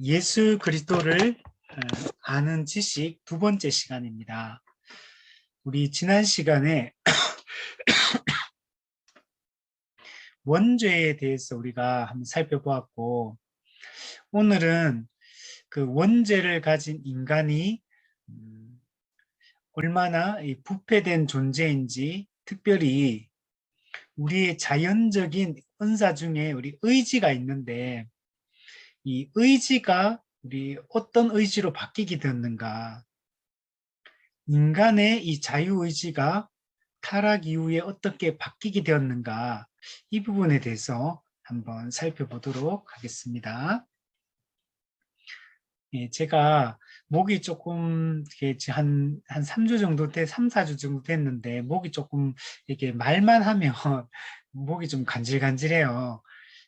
예수 그리스도를 아는 지식 두 번째 시간입니다. 우리 지난 시간에 원죄에 대해서 우리가 한번 살펴보았고, 오늘은 그 원죄를 가진 인간이 얼마나 부패된 존재인지, 특별히 우리의 자연적인 은사 중에 우리 의지가 있는데, 이 의지가 우리 어떤 의지로 바뀌게 되었는가, 인간의 이 자유의지가 타락 이후에 어떻게 바뀌게 되었는가, 이 부분에 대해서 한번 살펴보도록 하겠습니다. 예, 제가 목이 조금 한 3주 정도 3, 4주 정도 됐는데 목이 조금 이렇게 말만 하면 목이 좀 간질간질해요.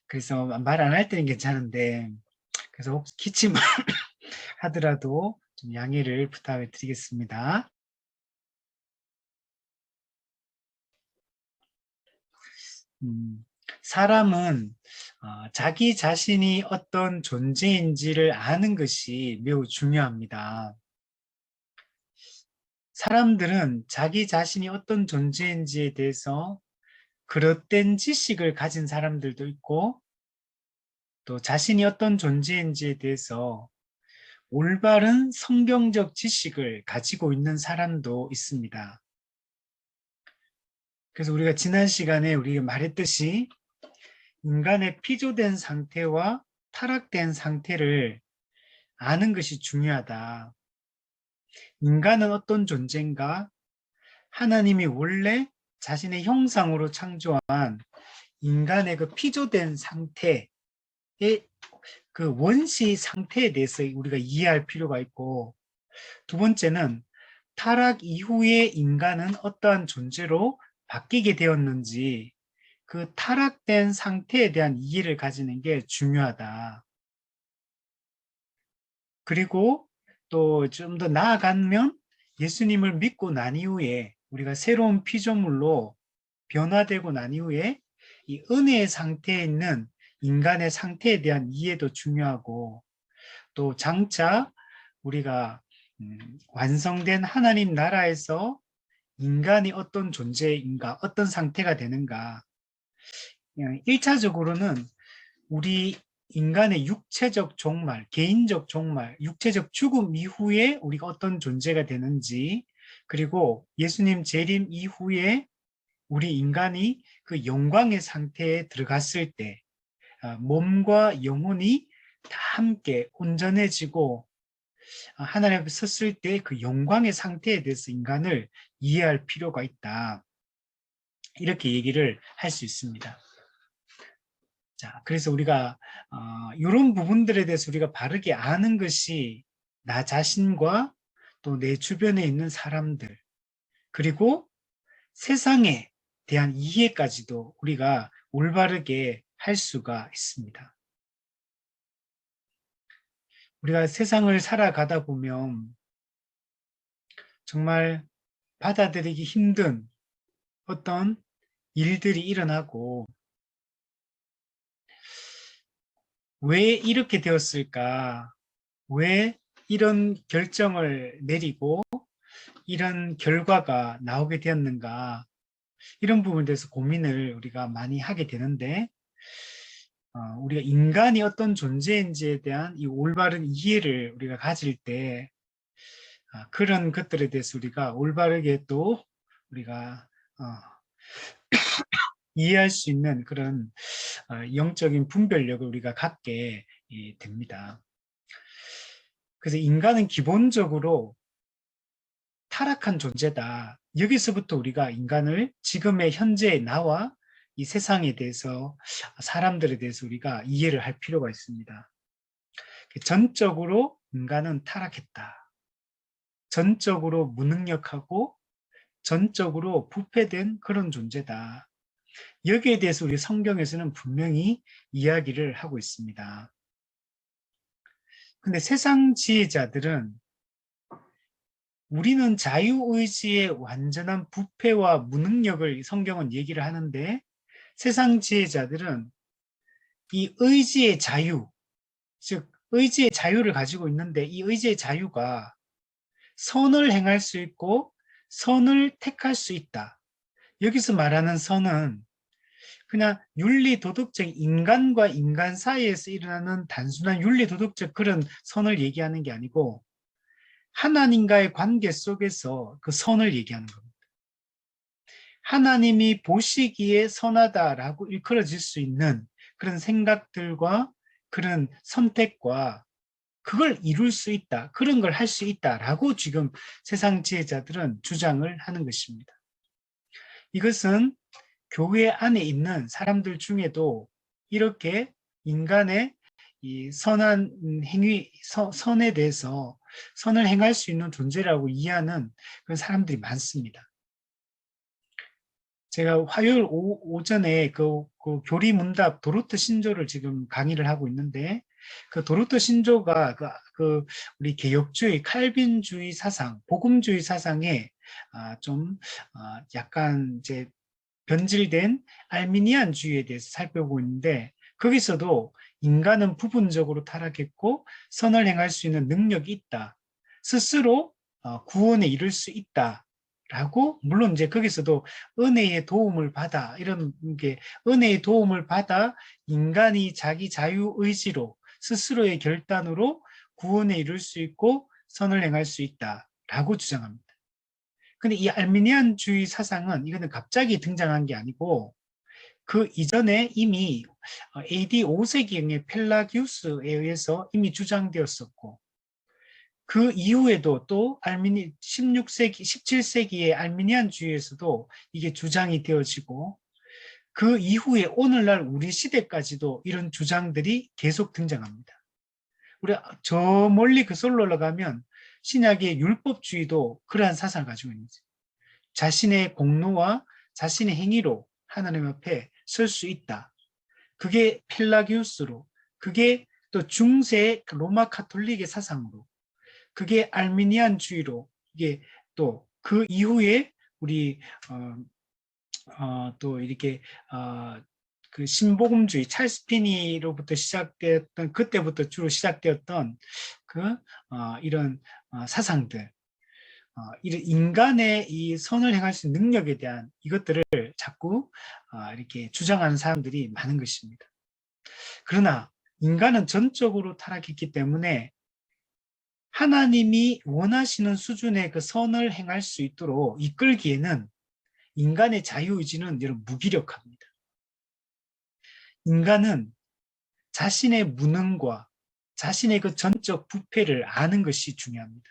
그래서 말 안 할 때는 괜찮은데, 그래서 혹시 기침을 하더라도 좀 양해를 부탁을 드리겠습니다. 사람은 자기 자신이 어떤 존재인지를 아는 것이 매우 중요합니다. 사람들은 자기 자신이 어떤 존재인지에 대해서 그릇된 지식을 가진 사람들도 있고, 또 자신이 어떤 존재인지에 대해서 올바른 성경적 지식을 가지고 있는 사람도 있습니다. 그래서 우리가 지난 시간에 우리가 말했듯이 인간의 피조된 상태와 타락된 상태를 아는 것이 중요하다. 인간은 어떤 존재인가? 하나님이 원래 자신의 형상으로 창조한 인간의 그 피조된 상태의 그 원시 상태에 대해서 우리가 이해할 필요가 있고, 두 번째는 타락 이후에 인간은 어떠한 존재로 바뀌게 되었는지, 그 타락된 상태에 대한 이해를 가지는 게 중요하다. 그리고 또 좀 더 나아가면 예수님을 믿고 난 이후에 우리가 새로운 피조물로 변화되고 난 이후에 이 은혜의 상태에 있는 인간의 상태에 대한 이해도 중요하고, 또 장차 우리가 완성된 하나님 나라에서 인간이 어떤 존재인가, 어떤 상태가 되는가. 1차적으로는 우리 인간의 육체적 종말, 개인적 종말, 육체적 죽음 이후에 우리가 어떤 존재가 되는지, 그리고 예수님 재림 이후에 우리 인간이 그 영광의 상태에 들어갔을 때 몸과 영혼이 다 함께 온전해지고 하나님 앞에 섰을 때 그 영광의 상태에 대해서 인간을 이해할 필요가 있다. 이렇게 얘기를 할 수 있습니다. 자, 그래서 우리가 이런 부분들에 대해서 우리가 바르게 아는 것이 나 자신과 또 내 주변에 있는 사람들, 그리고 세상에 대한 이해까지도 우리가 올바르게 할 수가 있습니다. 우리가 세상을 살아가다 보면 정말 받아들이기 힘든 어떤 일들이 일어나고, 왜 이렇게 되었을까? 왜 이런 결정을 내리고 이런 결과가 나오게 되었는가? 이런 부분에 대해서 고민을 우리가 많이 하게 되는데, 우리가 인간이 어떤 존재인지에 대한 이 올바른 이해를 우리가 가질 때 그런 것들에 대해서 우리가 올바르게 또 우리가 이해할 수 있는 그런 영적인 분별력을 우리가 갖게 됩니다. 그래서 인간은 기본적으로 타락한 존재다. 여기서부터 우리가 인간을 지금의 현재의 나와 이 세상에 대해서, 사람들에 대해서 우리가 이해를 할 필요가 있습니다. 전적으로 인간은 타락했다. 전적으로 무능력하고 전적으로 부패된 그런 존재다. 여기에 대해서 우리 성경에서는 분명히 이야기를 하고 있습니다. 근데 세상 지혜자들은 우리는 자유의지의 완전한 부패와 무능력을 성경은 얘기를 하는데, 세상 지혜자들은 이 의지의 자유, 즉 의지의 자유를 가지고 있는데 이 의지의 자유가 선을 행할 수 있고 선을 택할 수 있다. 여기서 말하는 선은 그냥 윤리 도덕적 인간과 인간 사이에서 일어나는 단순한 윤리 도덕적 그런 선을 얘기하는 게 아니고 하나님과의 관계 속에서 그 선을 얘기하는 겁니다. 하나님이 보시기에 선하다라고 일컬어질 수 있는 그런 생각들과 그런 선택과 그걸 이룰 수 있다. 그런 걸 할 수 있다라고 지금 세상 지혜자들은 주장을 하는 것입니다. 이것은 교회 안에 있는 사람들 중에도 이렇게 인간의 이 선한 행위, 선에 대해서 선을 행할 수 있는 존재라고 이해하는 그런 사람들이 많습니다. 제가 화요일 오전에 그 교리문답 도로트 신조를 지금 강의를 하고 있는데 그 도로트 신조가 우리 개혁주의, 칼빈주의 사상, 복음주의 사상에 좀 약간 이제 변질된 알미니안주의에 대해서 살펴보고 있는데 거기서도 인간은 부분적으로 타락했고 선을 행할 수 있는 능력이 있다. 스스로 구원에 이를 수 있다. 라고 물론 이제 거기서도 은혜의 도움을 받아 이런 게 은혜의 도움을 받아 인간이 자기 자유 의지로 스스로의 결단으로 구원에 이를 수 있고 선을 행할 수 있다라고 주장합니다. 근데 이 알미니안주의 사상은 이거는 갑자기 등장한 게 아니고 그 이전에 이미 AD 5세기경의 펠라기우스에 의해서 이미 주장되었었고 그 이후에도 또 16세기, 17세기의 알미니안주의에서도 이게 주장이 되어지고 그 이후에 오늘날 우리 시대까지도 이런 주장들이 계속 등장합니다. 우리 저 멀리 그 솔로 올라가면 신약의 율법주의도 그러한 사상을 가지고 있는 거죠. 자신의 공로와 자신의 행위로 하나님 앞에 설 수 있다. 그게 펠라기우스로, 그게 또 중세 로마 카톨릭의 사상으로, 그게 알미니안주의로, 이게 또 그 이후에 우리 또 이렇게 그 신복음주의 찰스 피니로부터 시작되었던 그때부터 주로 시작되었던 그 이런 사상들. 이런 인간의 이 선을 행할 수 있는 능력에 대한 이것들을 자꾸 이렇게 주장하는 사람들이 많은 것입니다. 그러나 인간은 전적으로 타락했기 때문에 하나님이 원하시는 수준의 그 선을 행할 수 있도록 이끌기에는 인간의 자유의지는 여러분 무기력합니다. 인간은 자신의 무능과 자신의 그 전적 부패를 아는 것이 중요합니다.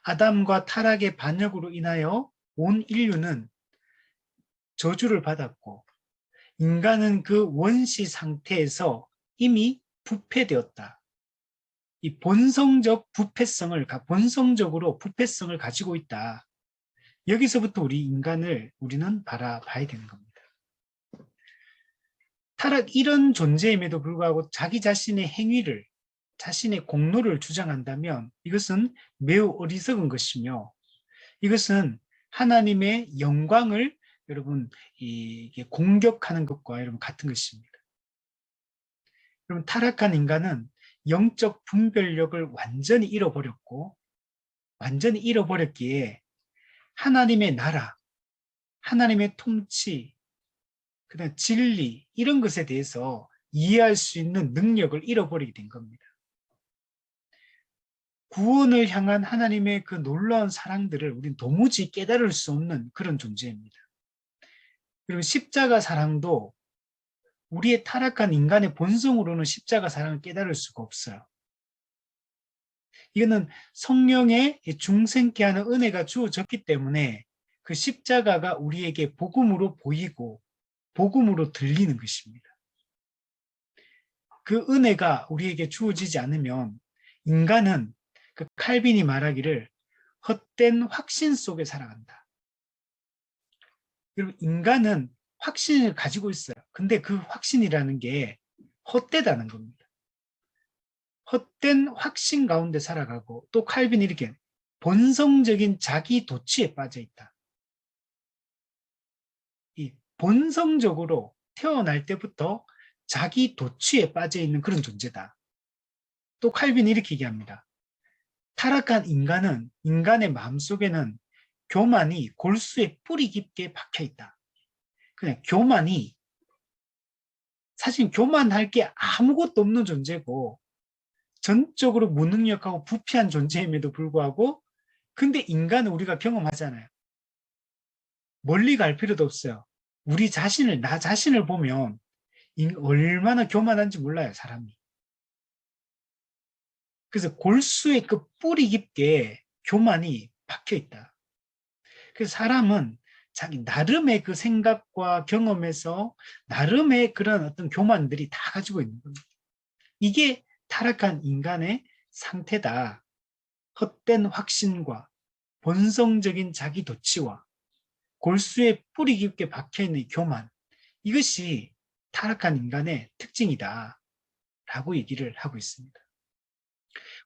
아담과 타락의 반역으로 인하여 온 인류는 저주를 받았고 인간은 그 원시 상태에서 이미 부패되었다. 이 본성적으로 부패성을 가지고 있다. 여기서부터 우리는 바라봐야 되는 겁니다. 타락 이런 존재임에도 불구하고 자기 자신의 행위를, 자신의 공로를 주장한다면 이것은 매우 어리석은 것이며 이것은 하나님의 영광을 여러분 이게 공격하는 것과 여러분 같은 것입니다. 여러분 타락한 인간은 영적 분별력을 완전히 잃어버렸기에 하나님의 나라, 하나님의 통치, 그다음 진리 이런 것에 대해서 이해할 수 있는 능력을 잃어버리게 된 겁니다. 구원을 향한 하나님의 그 놀라운 사랑들을 우리는 도무지 깨달을 수 없는 그런 존재입니다. 그리고 십자가 사랑도 우리의 타락한 인간의 본성으로는 십자가 사랑을 깨달을 수가 없어요. 이거는 성령의 중생케 하는 은혜가 주어졌기 때문에 그 십자가가 우리에게 복음으로 보이고 복음으로 들리는 것입니다. 그 은혜가 우리에게 주어지지 않으면 인간은 그 칼빈이 말하기를 헛된 확신 속에 살아간다. 여러분 인간은 확신을 가지고 있어요. 근데 그 확신이라는 게 헛되다는 겁니다. 헛된 확신 가운데 살아가고 또 칼빈이 이렇게 본성적인 자기 도취에 빠져 있다. 이 본성적으로 태어날 때부터 자기 도취에 빠져 있는 그런 존재다. 또 칼빈이 이렇게 얘기합니다. 타락한 인간은 인간의 마음속에는 교만이 골수에 뿌리 깊게 박혀 있다. 그냥 교만이 사실 교만할 게 아무것도 없는 존재고 전적으로 무능력하고 부패한 존재임에도 불구하고 근데 인간은 우리가 경험하잖아요. 멀리 갈 필요도 없어요. 우리 자신을 나 자신을 보면 얼마나 교만한지 몰라요, 사람이. 그래서 골수에 그 뿌리 깊게 교만이 박혀 있다. 그래서 사람은 자기 나름의 그 생각과 경험에서 나름의 그런 어떤 교만들이 다 가지고 있는 겁니다. 이게 타락한 인간의 상태다. 헛된 확신과 본성적인 자기 도취와 골수에 뿌리 깊게 박혀있는 교만, 이것이 타락한 인간의 특징이다 라고 얘기를 하고 있습니다.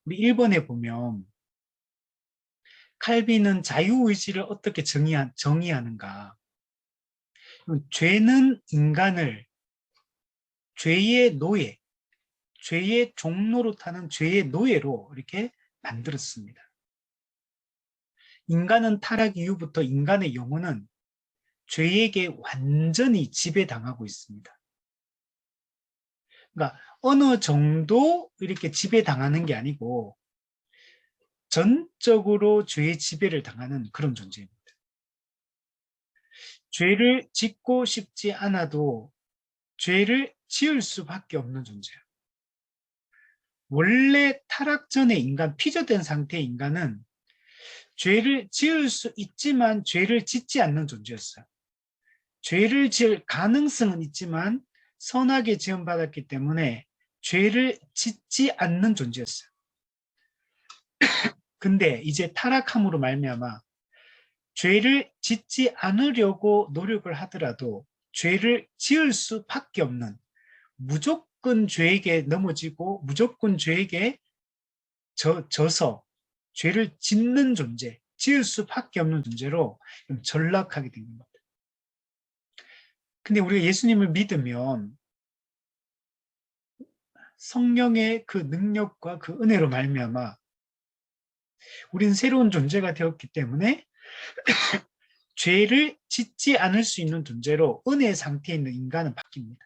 우리 1번에 보면 칼빈은 자유의지를 어떻게 정의하는가. 죄는 인간을 죄의 노예, 죄의 종로로 타는 죄의 노예로 이렇게 만들었습니다. 인간은 타락 이후부터 인간의 영혼은 죄에게 완전히 지배당하고 있습니다. 그러니까 어느 정도 이렇게 지배당하는 게 아니고 전적으로 죄의 지배를 당하는 그런 존재입니다. 죄를 짓고 싶지 않아도 죄를 지을 수밖에 없는 존재예요. 원래 타락 전의 인간, 피조된 상태의 인간은 죄를 지을 수 있지만 죄를 짓지 않는 존재였어요. 죄를 지을 가능성은 있지만 선하게 지음받았기 때문에 죄를 짓지 않는 존재였어요. 근데 이제 타락함으로 말미암아 죄를 짓지 않으려고 노력을 하더라도 죄를 지을 수밖에 없는 무조건 죄에게 넘어지고 무조건 죄에게 져서 죄를 짓는 존재, 지을 수밖에 없는 존재로 전락하게 된 겁니다. 근데 우리가 예수님을 믿으면 성령의 그 능력과 그 은혜로 말미암아 우리는 새로운 존재가 되었기 때문에 죄를 짓지 않을 수 있는 존재로 은혜의 상태에 있는 인간은 바뀝니다.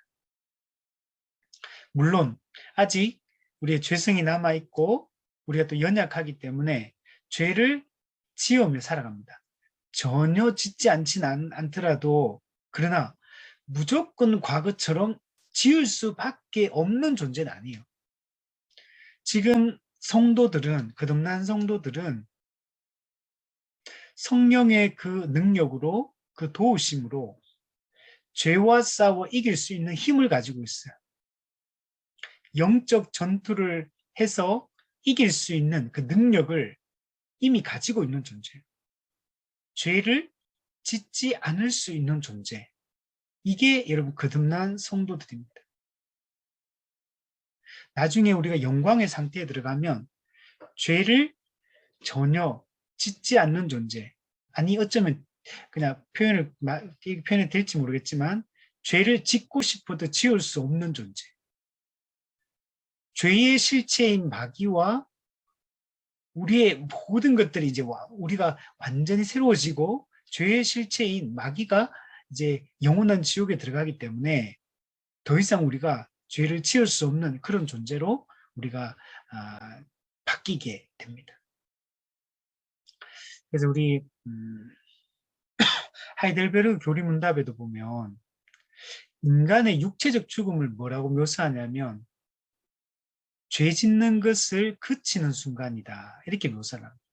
물론 아직 우리의 죄성이 남아있고 우리가 또 연약하기 때문에 죄를 지으며 살아갑니다. 전혀 짓지 않더라도 그러나 무조건 과거처럼 지을 수밖에 없는 존재는 아니에요. 지금 성도들은, 거듭난 성도들은 성령의 그 능력으로, 그 도우심으로 죄와 싸워 이길 수 있는 힘을 가지고 있어요. 영적 전투를 해서 이길 수 있는 그 능력을 이미 가지고 있는 존재예요. 죄를 짓지 않을 수 있는 존재. 이게 여러분 거듭난 성도들입니다. 나중에 우리가 영광의 상태에 들어가면 죄를 전혀 짓지 않는 존재. 아니 어쩌면 그냥 표현이 될지 모르겠지만 죄를 짓고 싶어도 지을 수 없는 존재. 죄의 실체인 마귀와 우리의 모든 것들이 이제 우리가 완전히 새로워지고 죄의 실체인 마귀가 이제 영원한 지옥에 들어가기 때문에 더 이상 우리가 죄를 지을 수 없는 그런 존재로 우리가 바뀌게 됩니다. 그래서 우리 하이델베르그 교리문답에도 보면 인간의 육체적 죽음을 뭐라고 묘사하냐면 죄 짓는 것을 그치는 순간이다. 이렇게 묘사를 합니다.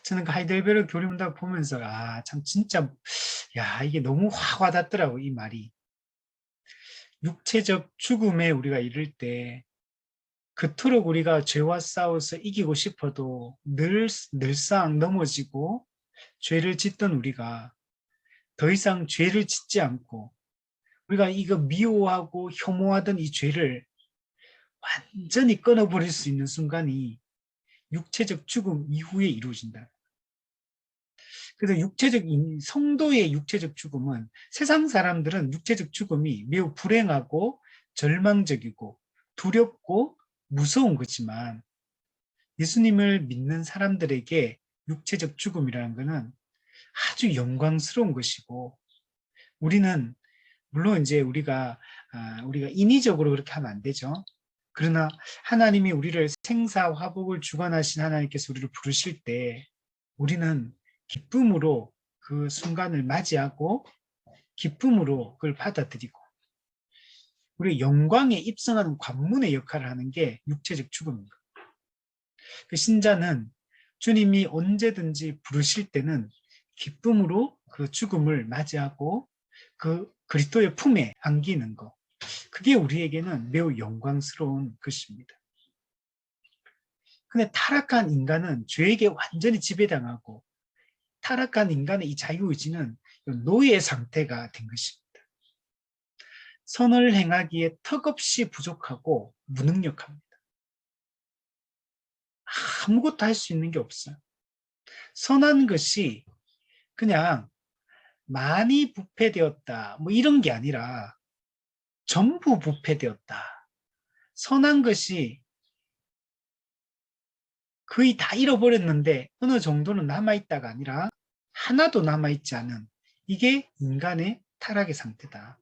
저는 그 하이델베르그 교리문답 보면서 참 진짜 이게 너무 확 와닿더라고 이 말이. 육체적 죽음에 우리가 이를 때 그토록 우리가 죄와 싸워서 이기고 싶어도 늘상 넘어지고 죄를 짓던 우리가 더 이상 죄를 짓지 않고 우리가 이거 미워하고 혐오하던 이 죄를 완전히 끊어버릴 수 있는 순간이 육체적 죽음 이후에 이루어진다. 그래서 성도의 육체적 죽음은 세상 사람들은 육체적 죽음이 매우 불행하고 절망적이고 두렵고 무서운 거지만 예수님을 믿는 사람들에게 육체적 죽음이라는 것은 아주 영광스러운 것이고, 우리는 물론 이제 우리가 인위적으로 그렇게 하면 안 되죠. 그러나 하나님이 우리를 생사화복을 주관하신 하나님께서 우리를 부르실 때 우리는 기쁨으로 그 순간을 맞이하고 기쁨으로 그걸 받아들이고, 우리 영광에 입성하는 관문의 역할을 하는 게 육체적 죽음입니다. 그 신자는 주님이 언제든지 부르실 때는 기쁨으로 그 죽음을 맞이하고 그 그리스도의 품에 안기는 것, 그게 우리에게는 매우 영광스러운 것입니다. 근데 타락한 인간은 죄에게 완전히 지배당하고, 타락한 인간의 이 자유의지는 노예 상태가 된 것입니다. 선을 행하기에 턱없이 부족하고 무능력합니다. 아무것도 할 수 있는 게 없어요. 선한 것이 그냥 많이 부패되었다, 뭐 이런 게 아니라 전부 부패되었다. 선한 것이 거의 다 잃어버렸는데 어느 정도는 남아있다가 아니라 하나도 남아있지 않은, 이게 인간의 타락의 상태다.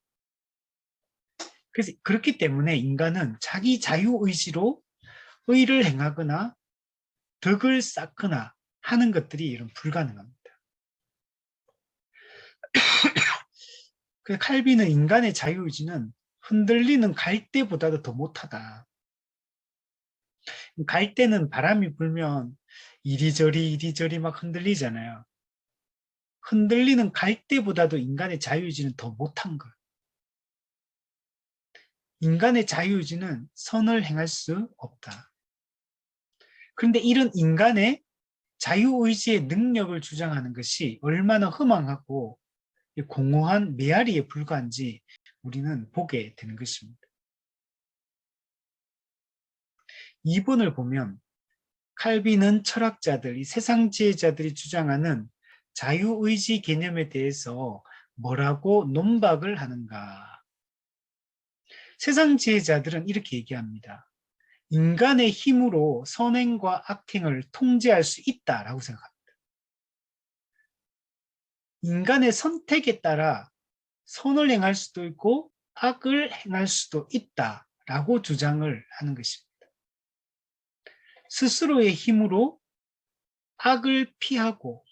그래서 그렇기 때문에 인간은 자기 자유의지로 의를 행하거나 덕을 쌓거나 하는 것들이 이런 불가능합니다. 그래서 칼빈은 인간의 자유의지는 흔들리는 갈대보다도 더 못하다. 갈대는 바람이 불면 이리저리 막 흔들리잖아요. 흔들리는 갈대보다도 인간의 자유의지는 더 못한 거예요. 인간의 자유의지는 선을 행할 수 없다. 그런데 이런 인간의 자유의지의 능력을 주장하는 것이 얼마나 허망하고 공허한 메아리에 불과한지 우리는 보게 되는 것입니다. 2번을 보면 칼빈은 철학자들이, 세상 지혜자들이 주장하는 자유의지 개념에 대해서 뭐라고 논박을 하는가. 세상 지혜자들은 이렇게 얘기합니다. 인간의 힘으로 선행과 악행을 통제할 수 있다라고 생각합니다. 인간의 선택에 따라 선을 행할 수도 있고 악을 행할 수도 있다라고 주장을 하는 것입니다. 스스로의 힘으로 악을 피하고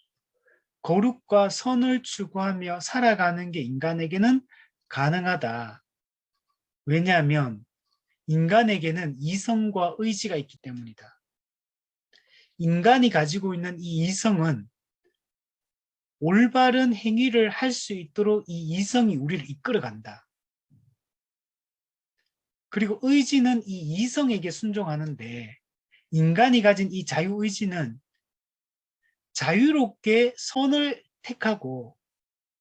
거룩과 선을 추구하며 살아가는 게 인간에게는 가능하다. 왜냐하면 인간에게는 이성과 의지가 있기 때문이다. 인간이 가지고 있는 이 이성은 올바른 행위를 할 수 있도록 이 이성이 우리를 이끌어간다. 그리고 의지는 이 이성에게 순종하는데, 인간이 가진 이 자유의지는 자유롭게 선을 택하고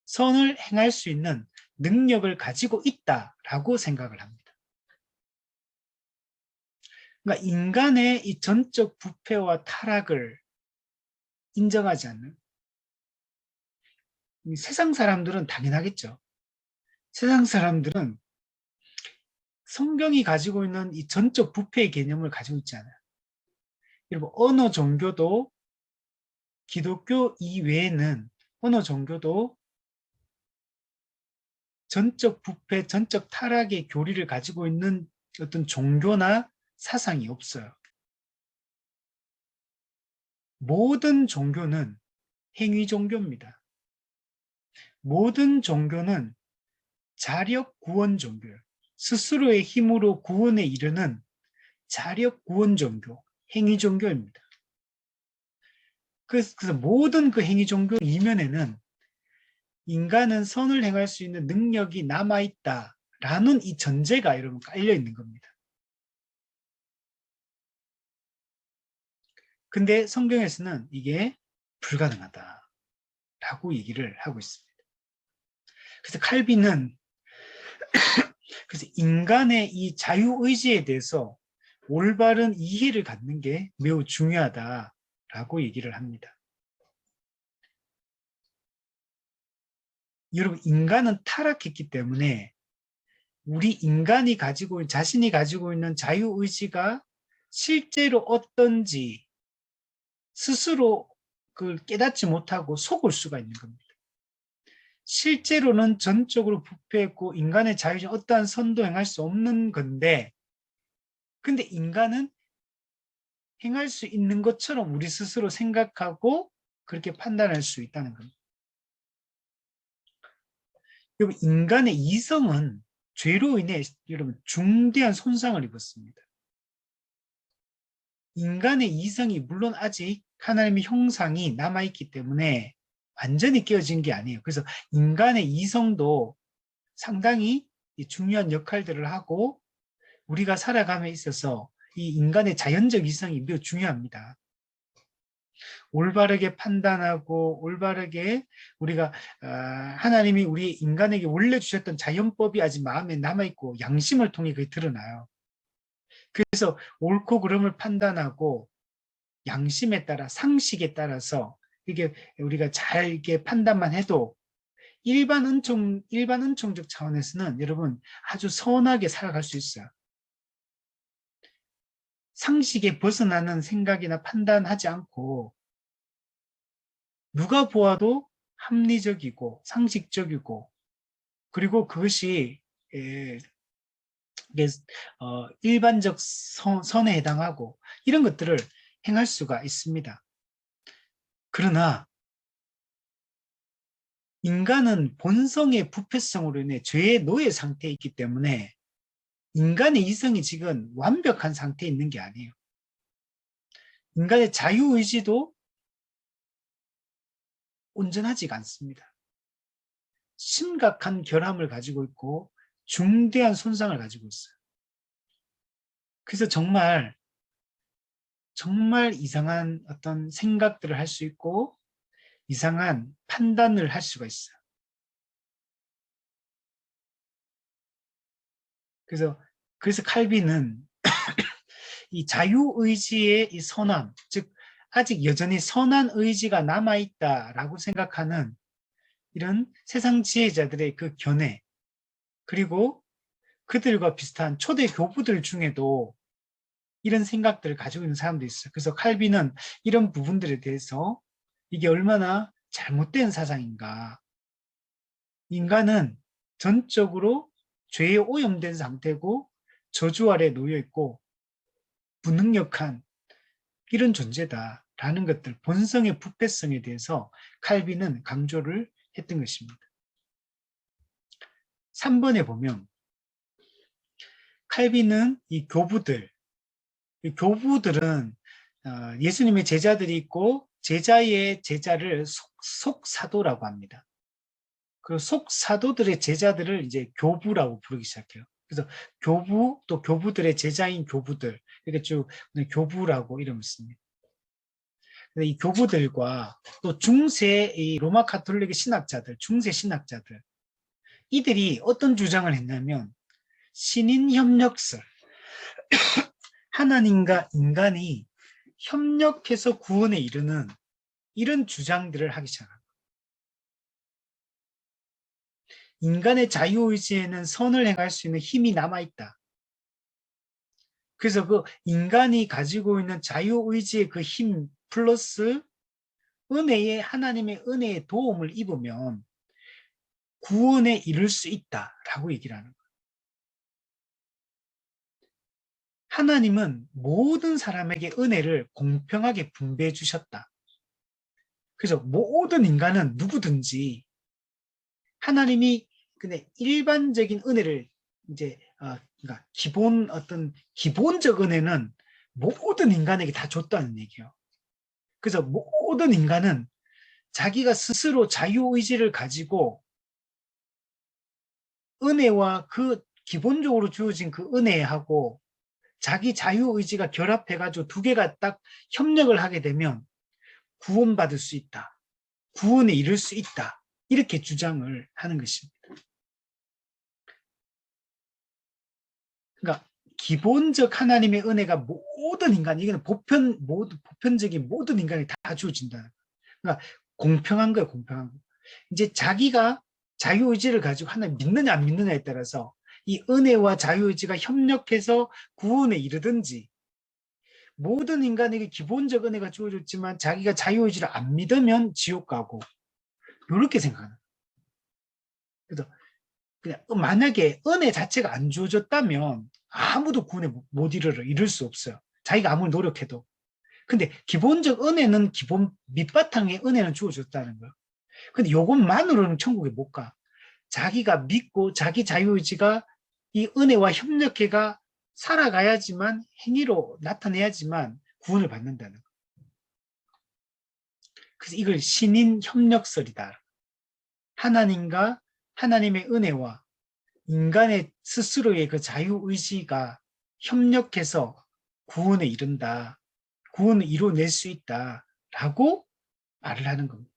선을 행할 수 있는 능력을 가지고 있다라고 생각을 합니다. 그러니까 인간의 이 전적 부패와 타락을 인정하지 않는, 세상 사람들은 당연하겠죠. 세상 사람들은 성경이 가지고 있는 이 전적 부패의 개념을 가지고 있지 않아요. 여러분, 어느 종교도, 기독교 이외에는 어느 종교도 전적 부패, 전적 타락의 교리를 가지고 있는 어떤 종교나 사상이 없어요. 모든 종교는 행위 종교입니다. 모든 종교는 자력 구원 종교예요. 스스로의 힘으로 구원에 이르는 자력 구원 종교, 행위 종교입니다. 그래서 모든 그 행위 종교 이면에는 인간은 선을 행할 수 있는 능력이 남아있다라는 이 전제가 여러분 깔려 있는 겁니다. 근데 성경에서는 이게 불가능하다라고 얘기를 하고 있습니다. 그래서 칼빈은 그래서 인간의 이 자유의지에 대해서 올바른 이해를 갖는 게 매우 중요하다라고 얘기를 합니다. 여러분, 인간은 타락했기 때문에 우리 인간이 자신이 가지고 있는 자유의지가 실제로 어떤지 스스로 그걸 깨닫지 못하고 속을 수가 있는 겁니다. 실제로는 전적으로 부패했고 인간의 자유에 어떠한 선도 행할 수 없는 건데, 근데 인간은 행할 수 있는 것처럼 우리 스스로 생각하고 그렇게 판단할 수 있다는 겁니다. 여러분, 인간의 이성은 죄로 인해 여러분 중대한 손상을 입었습니다. 인간의 이성이 물론 아직 하나님의 형상이 남아있기 때문에 완전히 깨어진 게 아니에요. 그래서 인간의 이성도 상당히 중요한 역할들을 하고 우리가 살아감에 있어서 이 인간의 자연적 이성이 매우 중요합니다. 올바르게 판단하고 올바르게 우리가 하나님이 우리 인간에게 원래 주셨던 자연법이 아직 마음에 남아있고 양심을 통해 그게 드러나요. 그래서 옳고 그름을 판단하고 양심에 따라 상식에 따라서 이게 우리가 잘 이렇게 판단만 해도 일반 은총적 차원에서는 여러분 아주 선하게 살아갈 수 있어요. 상식에 벗어나는 생각이나 판단하지 않고 누가 보아도 합리적이고 상식적이고 그리고 그것이 일반적 선에 해당하고 이런 것들을 행할 수가 있습니다. 그러나 인간은 본성의 부패성으로 인해 죄의 노예 상태에 있기 때문에 인간의 이성이 지금 완벽한 상태에 있는 게 아니에요. 인간의 자유의지도 온전하지가 않습니다. 심각한 결함을 가지고 있고 중대한 손상을 가지고 있어요. 그래서 정말 이상한 어떤 생각들을 할 수 있고 이상한 판단을 할 수가 있어요. 그래서 칼빈은 이 자유의지의 이 선함, 즉 아직 여전히 선한 의지가 남아있다라고 생각하는 이런 세상 지혜자들의 그 견해, 그리고 그들과 비슷한 초대 교부들 중에도 이런 생각들을 가지고 있는 사람도 있어요. 그래서 칼빈은 이런 부분들에 대해서 이게 얼마나 잘못된 사상인가. 인간은 전적으로 죄에 오염된 상태고 저주 아래 놓여 있고 무능력한 이런 존재다라는 것들, 본성의 부패성에 대해서 칼빈은 강조를 했던 것입니다. 3번에 보면 칼빈은 이 교부들은 예수님의 제자들이 있고 제자의 제자를 속사도라고 합니다. 그 속사도들의 제자들을 이제 교부라고 부르기 시작해요. 그래서 교부 또 교부들의 제자인 교부들 이렇게 쭉 교부라고 이름을 씁니다. 이 교부들과 또 중세 이 로마 카톨릭의 신학자들, 중세 신학자들 이들이 어떤 주장을 했냐면 신인 협력설, 하나님과 인간이 협력해서 구원에 이르는 이런 주장들을 하기 시작합니다. 인간의 자유의지에는 선을 행할 수 있는 힘이 남아있다. 그래서 그 인간이 가지고 있는 자유의지의 그 힘 플러스 하나님의 은혜의 도움을 입으면 구원에 이를 수 있다라고 얘기를 하는 거예요. 하나님은 모든 사람에게 은혜를 공평하게 분배해 주셨다. 그래서 모든 인간은 누구든지 하나님이 근데 일반적인 은혜를 이제 그러니까 기본적 은혜는 모든 인간에게 다 줬다는 얘기예요. 그래서 모든 인간은 자기가 스스로 자유의지를 가지고 은혜와 그 기본적으로 주어진 그 은혜하고 자기 자유의지가 결합해가지고 두 개가 딱 협력을 하게 되면 구원받을 수 있다. 구원에 이를 수 있다. 이렇게 주장을 하는 것입니다. 그러니까 기본적 하나님의 은혜가 모든 인간, 이거는 보편적인 모든 인간이 다 주어진다. 그러니까 공평한 거예요, 공평한 거. 이제 자기가 자유의지를 가지고 하나님 믿느냐 안 믿느냐에 따라서 이 은혜와 자유의지가 협력해서 구원에 이르든지 모든 인간에게 기본적 은혜가 주어졌지만 자기가 자유의지를 안 믿으면 지옥 가고 이렇게 생각하는. 그래서 그냥 만약에 은혜 자체가 안 주어졌다면 아무도 구원에 못 이를 수 없어요. 자기가 아무리 노력해도. 근데 기본적 은혜는 기본 밑바탕에 은혜는 주어졌다는 거예요. 근데 요것만으로는 천국에 못 가. 자기가 믿고 자기 자유의지가 이 은혜와 협력해가 살아가야지만 행위로 나타내야지만 구원을 받는다는 거예요. 그래서 이걸 신인 협력설이다. 하나님과 하나님의 은혜와 인간의 스스로의 그 자유의지가 협력해서 구원에 이른다. 구원을 이뤄낼 수 있다라고 말을 하는 겁니다.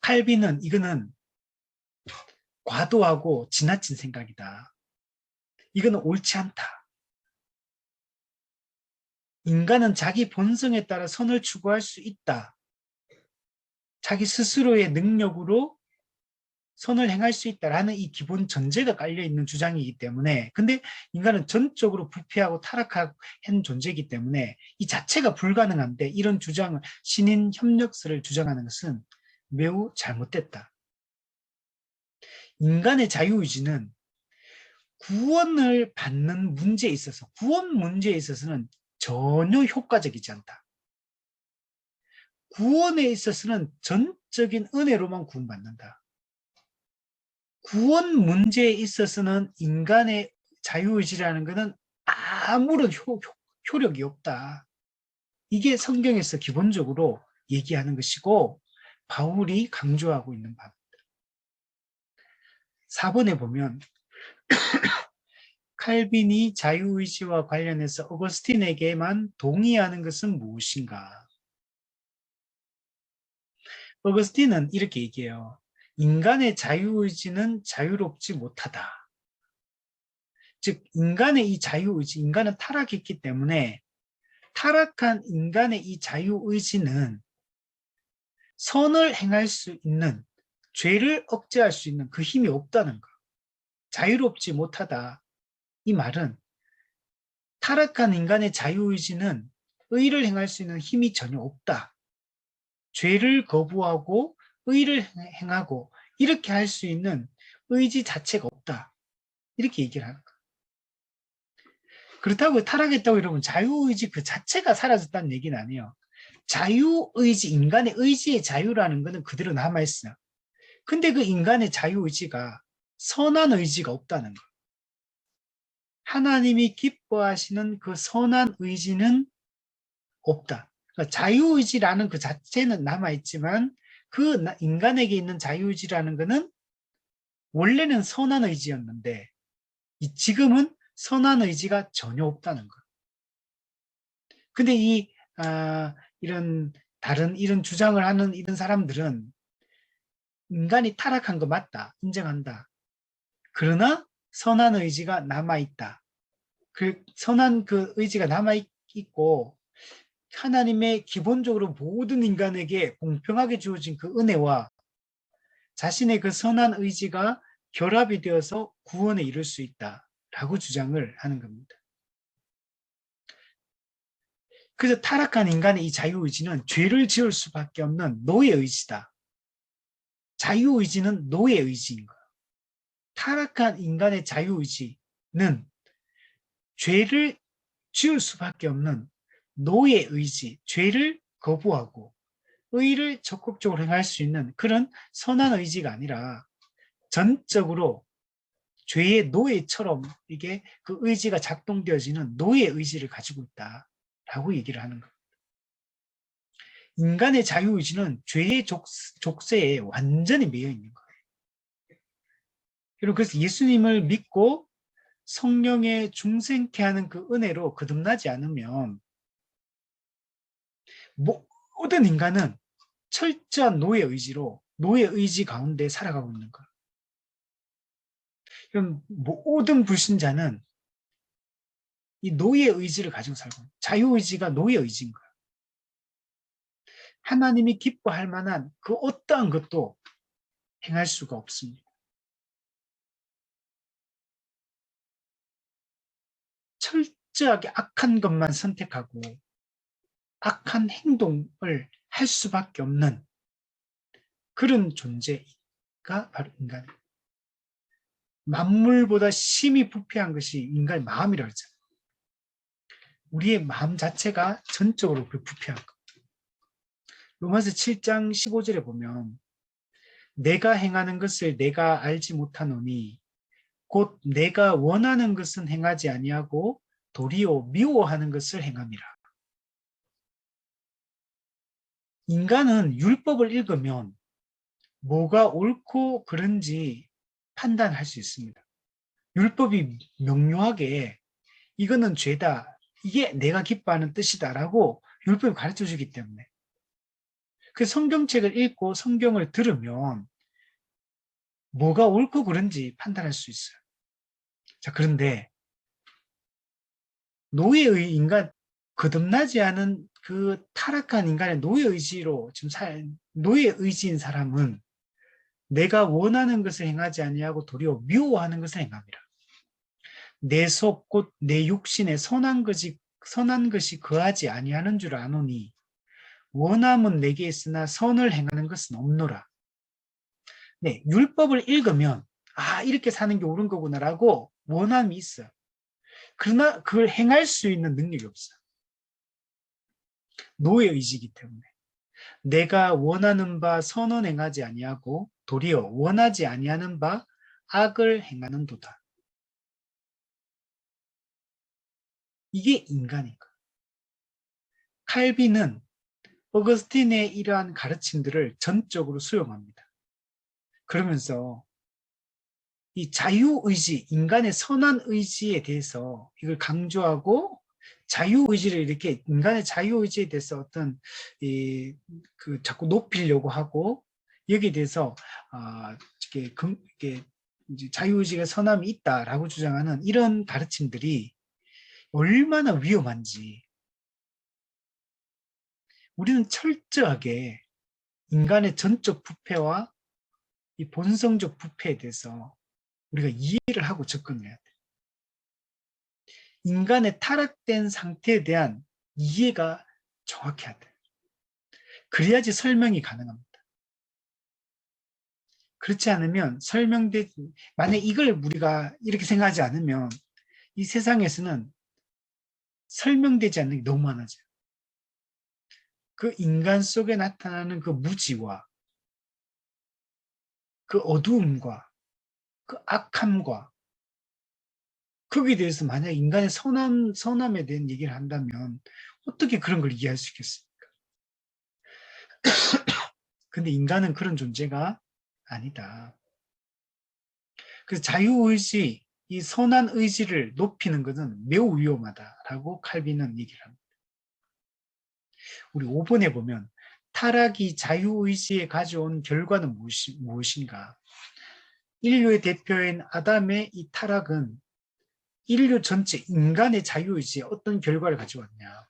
칼빈은 이거는 과도하고 지나친 생각이다. 이거는 옳지 않다. 인간은 자기 본성에 따라 선을 추구할 수 있다. 자기 스스로의 능력으로 선을 행할 수 있다라는 이 기본 전제가 깔려있는 주장이기 때문에 근데 인간은 전적으로 부패하고 타락한 존재이기 때문에 이 자체가 불가능한데 이런 주장을 신인 협력설을 주장하는 것은 매우 잘못됐다. 인간의 자유의지는 구원을 받는 문제에 있어서 구원 문제에 있어서는 전혀 효과적이지 않다. 구원에 있어서는 전적인 은혜로만 구원받는다. 구원 문제에 있어서는 인간의 자유의지라는 것은 아무런 효력이 없다. 이게 성경에서 기본적으로 얘기하는 것이고 바울이 강조하고 있는 바입니다. 4번에 보면 칼빈이 자유의지와 관련해서 어거스틴에게만 동의하는 것은 무엇인가? 어거스틴은 이렇게 얘기해요. 인간의 자유의지는 자유롭지 못하다. 즉 인간의 이 자유의지, 인간은 타락했기 때문에 타락한 인간의 이 자유의지는 선을 행할 수 있는, 죄를 억제할 수 있는 그 힘이 없다는 것. 자유롭지 못하다. 이 말은 타락한 인간의 자유의지는 의를 행할 수 있는 힘이 전혀 없다. 죄를 거부하고 의를 행하고 이렇게 할 수 있는 의지 자체가 없다. 이렇게 얘기를 하는 거예요. 그렇다고 타락했다고 여러분 자유의지 그 자체가 사라졌다는 얘기는 아니에요. 자유의지, 인간의 의지의 자유라는 것은 그대로 남아있어요. 근데 그 인간의 자유의지가 선한 의지가 없다는 거예요. 하나님이 기뻐하시는 그 선한 의지는 없다. 그러니까 자유의지라는 그 자체는 남아있지만 그 인간에게 있는 자유의지라는 것은 원래는 선한 의지였는데 지금은 선한 의지가 전혀 없다는 거예요. 근데 이런 다른 이런 주장을 하는 이런 사람들은 인간이 타락한 거 맞다. 인정한다. 그러나 선한 의지가 남아있다. 그 선한 그 의지가 남아있고 하나님의 기본적으로 모든 인간에게 공평하게 주어진 그 은혜와 자신의 그 선한 의지가 결합이 되어서 구원에 이를 수 있다라고 주장을 하는 겁니다. 그래서 타락한 인간의 이 자유의지는 죄를 지을 수밖에 없는 노예 의지다. 자유의지는 노예 의지인 거예요. 타락한 인간의 자유의지는 죄를 지을 수밖에 없는 노예 의지, 죄를 거부하고 의를 적극적으로 행할 수 있는 그런 선한 의지가 아니라 전적으로 죄의 노예처럼 이게 그 의지가 작동되어지는 노예 의지를 가지고 있다라고 얘기를 하는 거예요. 인간의 자유의지는 죄의 족쇄에 완전히 매여 있는 거예요. 여러분 그래서 예수님을 믿고 성령의 중생케 하는 그 은혜로 거듭나지 않으면 모든 인간은 철저한 노예 의지로 노예 의지 가운데 살아가고 있는 거예요. 그럼 모든 불신자는 이 노예 의지를 가지고 살고 자유의지가 노예 의지인 거예요. 하나님이 기뻐할 만한 그 어떠한 것도 행할 수가 없습니다. 철저하게 악한 것만 선택하고 악한 행동을 할 수밖에 없는 그런 존재가 바로 인간입니다. 만물보다 심히 부패한 것이 인간의 마음이라고 했잖아요. 우리의 마음 자체가 전적으로 그 부패한 것. 로마서 7장 15절에 보면 내가 행하는 것을 내가 알지 못하노니 곧 내가 원하는 것은 행하지 아니하고 도리어 미워하는 것을 행함이라. 인간은 율법을 읽으면 뭐가 옳고 그른지 판단할 수 있습니다. 율법이 명료하게 이거는 죄다, 이게 내가 기뻐하는 뜻이다라고 율법이 가르쳐 주기 때문에 그 성경책을 읽고 성경을 들으면 뭐가 옳고 그른지 판단할 수 있어요. 자, 그런데 노예의 인간, 거듭나지 않은 그 타락한 인간의 노예의지로 지금 노예의지인 사람은 내가 원하는 것을 행하지 아니하고 도리어 미워하는 것을 행함이라. 내 속 곧 내 육신에 선한 것이 거하지 아니하는 줄 아노니 원함은 내게 있으나 선을 행하는 것은 없노라. 네, 율법을 읽으면 이렇게 사는 게 옳은 거구나라고 원함이 있어요. 그러나 그걸 행할 수 있는 능력이 없어요. 노예 의지이기 때문에. 내가 원하는 바 선은 행하지 아니하고 도리어 원하지 아니하는 바 악을 행하는도다. 이게 인간인가? 칼빈은 어거스틴의 이러한 가르침들을 전적으로 수용합니다. 그러면서 이 자유의지, 인간의 선한 의지에 대해서 이걸 강조하고 자유의지를 이렇게 인간의 자유의지에 대해서 어떤 자꾸 높이려고 하고 여기에 대해서 이게 자유의지가 선함이 있다라고 주장하는 이런 가르침들이 얼마나 위험한지 우리는 철저하게 인간의 전적 부패와 이 본성적 부패에 대해서 우리가 이해를 하고 접근해야 돼. 인간의 타락된 상태에 대한 이해가 정확해야 돼. 그래야지 설명이 가능합니다. 그렇지 않으면 만약 이걸 우리가 이렇게 생각하지 않으면 이 세상에서는 설명되지 않는 게 너무 많아져요. 그 인간 속에 나타나는 그 무지와 그 어두움과 그 악함과 거기에 대해서 만약 인간의 선함에 대한 얘기를 한다면 어떻게 그런 걸 이해할 수 있겠습니까? 근데 인간은 그런 존재가 아니다. 그래서 자유의지, 이 선한 의지를 높이는 것은 매우 위험하다라고 칼빈은 얘기를 합니다. 우리 5번에 보면 타락이 자유의지에 가져온 결과는 무엇인가? 인류의 대표인 아담의 이 타락은 인류 전체 인간의 자유의지에 어떤 결과를 가져왔냐?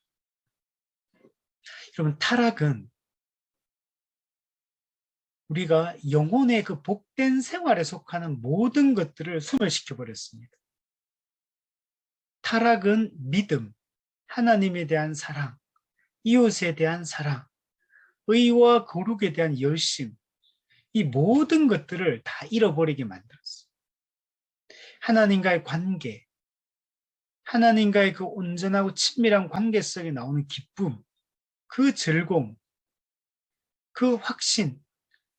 그러면 타락은 우리가 영혼의 그 복된 생활에 속하는 모든 것들을 소멸시켜버렸습니다. 타락은 믿음, 하나님에 대한 사랑, 이웃에 대한 사랑, 의와 거룩에 대한 열심, 이 모든 것들을 다 잃어버리게 만들었어요. 하나님과의 관계, 하나님과의 그 온전하고 친밀한 관계 속에 나오는 기쁨, 그 즐거움, 그 확신,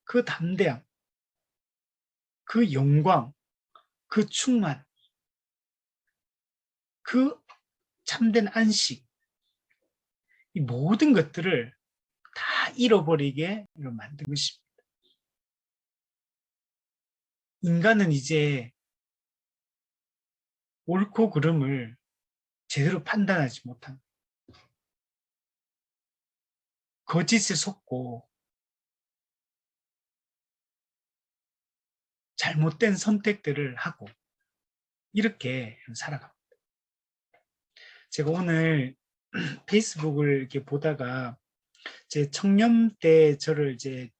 그 담대함, 그 영광, 그 충만, 그 참된 안식, 이 모든 것들을 다 잃어버리게 만든 것입니다. 인간은 이제 옳고 그름을 제대로 판단하지 못합니다. 거짓에 속고 잘못된 선택들을 하고 이렇게 살아갑니다. 제가 오늘 페이스북을 이렇게 보다가 제 청년 때 저를 이제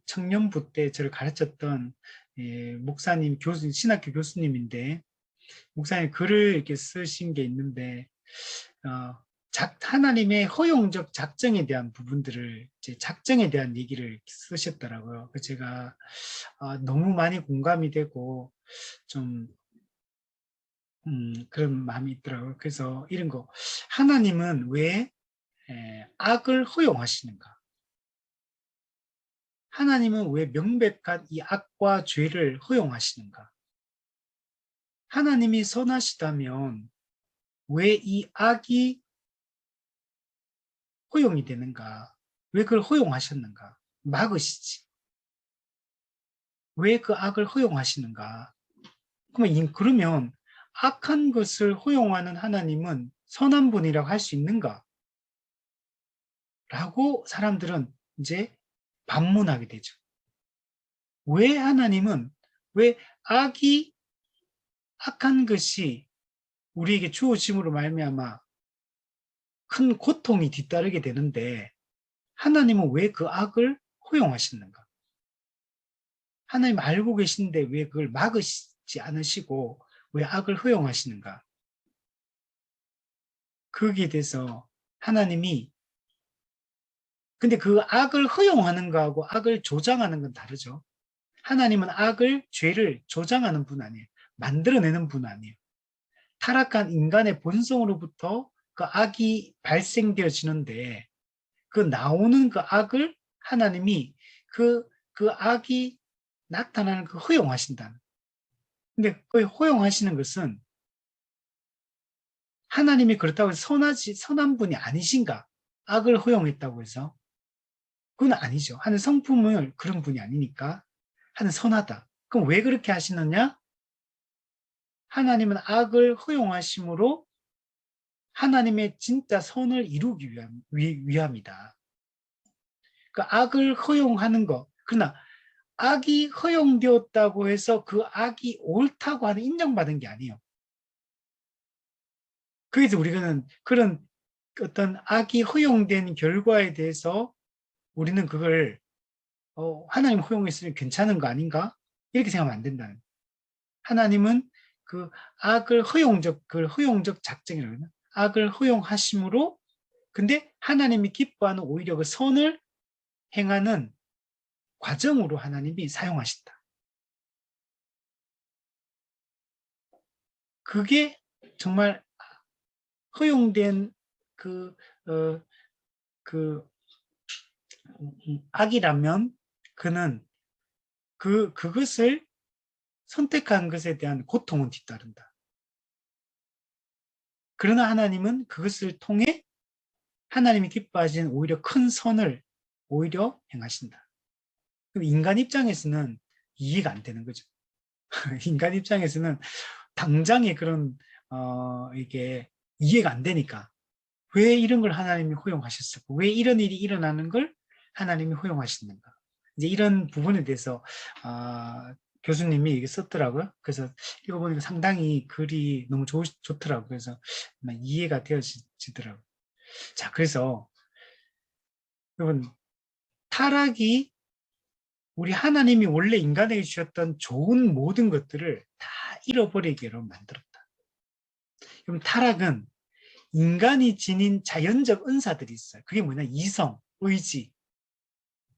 청년부 때 저를 가르쳤던 목사님, 신학교 교수님인데 목사님 글을 이렇게 쓰신 게 있는데 하나님의 허용적 작정에 대한 부분들을 이제 작정에 대한 얘기를 쓰셨더라고요. 제가 너무 많이 공감이 되고 좀 그런 마음이 있더라고요. 그래서 이런 거 하나님은 왜 악을 허용하시는가? 하나님은 왜 명백한 이 악과 죄를 허용하시는가? 하나님이 선하시다면 왜 이 악이 허용이 되는가? 왜 그걸 허용하셨는가? 막으시지. 왜 그 악을 허용하시는가? 그러면 악한 것을 허용하는 하나님은 선한 분이라고 할 수 있는가? 라고 사람들은 이제 반문하게 되죠. 왜 하나님은 왜 악한 것이 우리에게 주어짐으로 말미암아 큰 고통이 뒤따르게 되는데 하나님은 왜 그 악을 허용하시는가? 하나님 알고 계신데 왜 그걸 막으시지 않으시고 왜 악을 허용하시는가? 거기에 대해서 하나님이 근데 그 악을 허용하는 거하고 악을 조장하는 건 다르죠. 하나님은 죄를 조장하는 분 아니에요. 만들어내는 분 아니에요. 타락한 인간의 본성으로부터 그 악이 발생되어지는데 그 나오는 그 악을 하나님이 그 악이 나타나는 그 허용하신다는. 근데 그 허용하시는 것은 하나님이 그렇다고 해서 선한 분이 아니신가? 악을 허용했다고 해서? 그건 아니죠. 하는 성품을 그런 분이 아니니까 하는 선하다. 그럼 왜 그렇게 하시느냐? 하나님은 악을 허용하심으로 하나님의 진짜 선을 이루기 위함이다. 그 악을 허용하는 것. 그러나 악이 허용되었다고 해서 그 악이 옳다고 하는 인정받은 게 아니에요. 그래서 우리는 그런 어떤 악이 허용된 결과에 대해서 우리는 그걸 하나님 허용했으니 괜찮은 거 아닌가? 이렇게 생각하면 안 된다는. 하나님은 그 그 허용적 작정이라고 하나? 악을 허용하심으로 근데 하나님이 기뻐하는 오히려 그 선을 행하는 과정으로 하나님이 사용하신다. 그게 정말 허용된 그, 어, 그 악이라면 그는 그것을 선택한 것에 대한 고통은 뒤따른다. 그러나 하나님은 그것을 통해 하나님이 기뻐하시는 오히려 큰 선을 오히려 행하신다. 그럼 인간 입장에서는 이해가 안 되는 거죠. 인간 입장에서는 당장에 그런 이게 이해가 안 되니까 왜 이런 걸 하나님이 허용하셨을까? 왜 이런 일이 일어나는 걸 하나님이 허용하시는가? 이제 이런 부분에 대해서 교수님이 이게 썼더라고요. 그래서 읽어보니까 상당히 글이 너무 좋더라고요. 그래서 이해가 되어지더라고요. 자, 그래서 여러분 타락이 우리 하나님이 원래 인간에게 주셨던 좋은 모든 것들을 다 잃어버리게로 만들었다. 그럼 타락은 인간이 지닌 자연적 은사들이 있어요. 그게 뭐냐? 이성, 의지.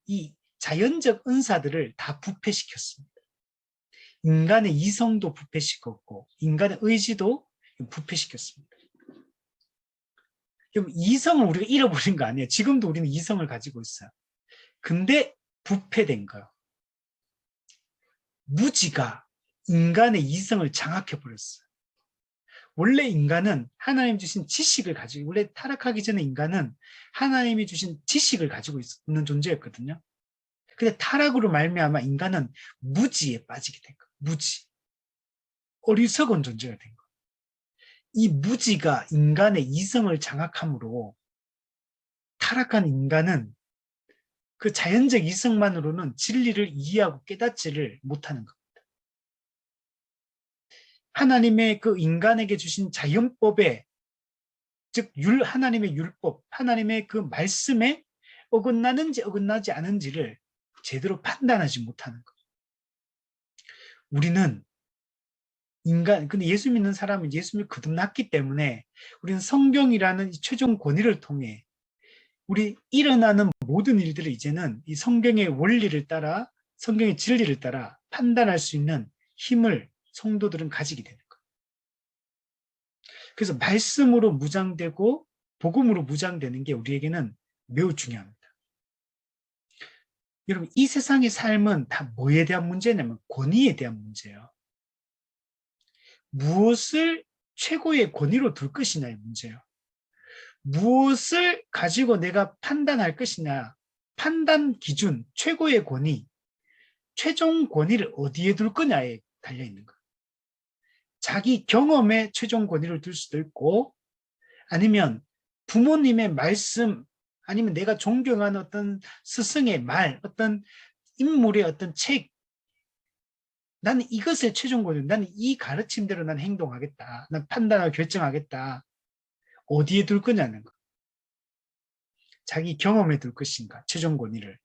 이 자연적 은사들을 다 부패시켰습니다. 인간의 이성도 부패시켰고 인간의 의지도 부패시켰습니다. 그럼 이성을 우리가 잃어버린 거 아니에요. 지금도 우리는 이성을 가지고 있어요. 근데 부패된 거예요. 무지가 인간의 이성을 장악해버렸어요. 원래 인간은 하나님 주신 지식을 가지고 원래 타락하기 전에 인간은 하나님이 주신 지식을 가지고 있는 존재였거든요. 근데 타락으로 말미암아 인간은 무지에 빠지게 된 거예요. 무지. 어리석은 존재가 된 거예요. 이 무지가 인간의 이성을 장악함으로 타락한 인간은 그 자연적 이성만으로는 진리를 이해하고 깨닫지를 못하는 겁니다. 하나님의 그 인간에게 주신 자연법에 즉 하나님의 율법, 하나님의 그 말씀에 어긋나는지 어긋나지 않은지를 제대로 판단하지 못하는 것. 우리는 근데 예수 믿는 사람은 예수님이 거듭났기 때문에 우리는 성경이라는 이 최종 권위를 통해 우리 일어나는 모든 일들을 이제는 이 성경의 원리를 따라 성경의 진리를 따라 판단할 수 있는 힘을 성도들은 가지게 되는 거예요. 그래서 말씀으로 무장되고 복음으로 무장되는 게 우리에게는 매우 중요합니다. 여러분, 이 세상의 삶은 다 뭐에 대한 문제냐면 권위에 대한 문제예요. 무엇을 최고의 권위로 둘 것이냐의 문제예요. 무엇을 가지고 내가 판단할 것이냐, 판단 기준, 최고의 권위, 최종 권위를 어디에 둘 거냐에 달려있는 거예요. 자기 경험에 최종 권위를 둘 수도 있고, 아니면 부모님의 말씀, 아니면 내가 존경하는 어떤 스승의 말, 어떤 인물의 어떤 책, 나는 이것을 최종 권위, 나는 이 가르침대로 난 행동하겠다. 난 판단하고 결정하겠다. 어디에 둘 거냐는 거. 자기 경험에 둘 것인가, 최종 권위를.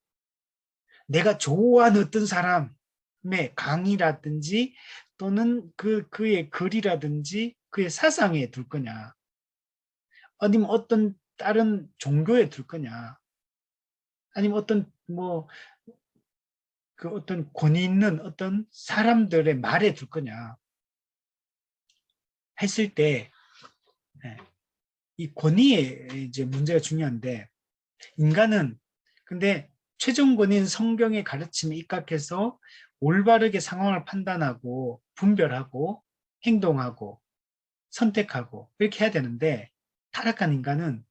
내가 좋아하는 어떤 사람의 강의라든지 또는 그의 글이라든지 그의 사상에 둘 거냐. 아니면 어떤 다른 종교에 둘 거냐. 아니면 어떤 어떤 권위 있는 어떤 사람들의 말에 둘 거냐. 했을 때, 이 권위에 이제 문제가 중요한데, 인간은 근데 최종 권위인 성경의 가르침에 입각해서 올바르게 상황을 판단하고 분별하고 행동하고 선택하고 이렇게 해야 되는데, 타락한 인간은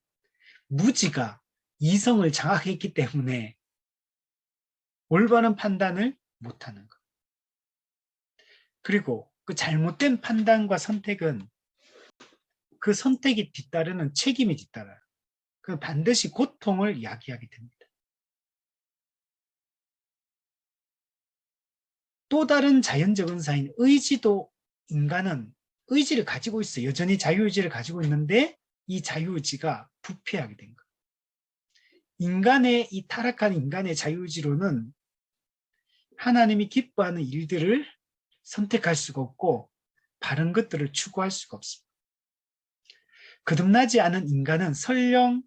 무지가 이성을 장악했기 때문에 올바른 판단을 못하는 것. 그리고 그 잘못된 판단과 선택은 그 선택이 뒤따르는 책임이 뒤따라요. 그 반드시 고통을 야기하게 됩니다. 또 다른 자연적 은사인 의지도, 인간은 의지를 가지고 있어요. 여전히 자유의지를 가지고 있는데 이 자유의지가 부패하게 된 거예요. 이 타락한 인간의 자유의지로는 하나님이 기뻐하는 일들을 선택할 수가 없고 바른 것들을 추구할 수가 없습니다. 거듭나지 않은 인간은 설령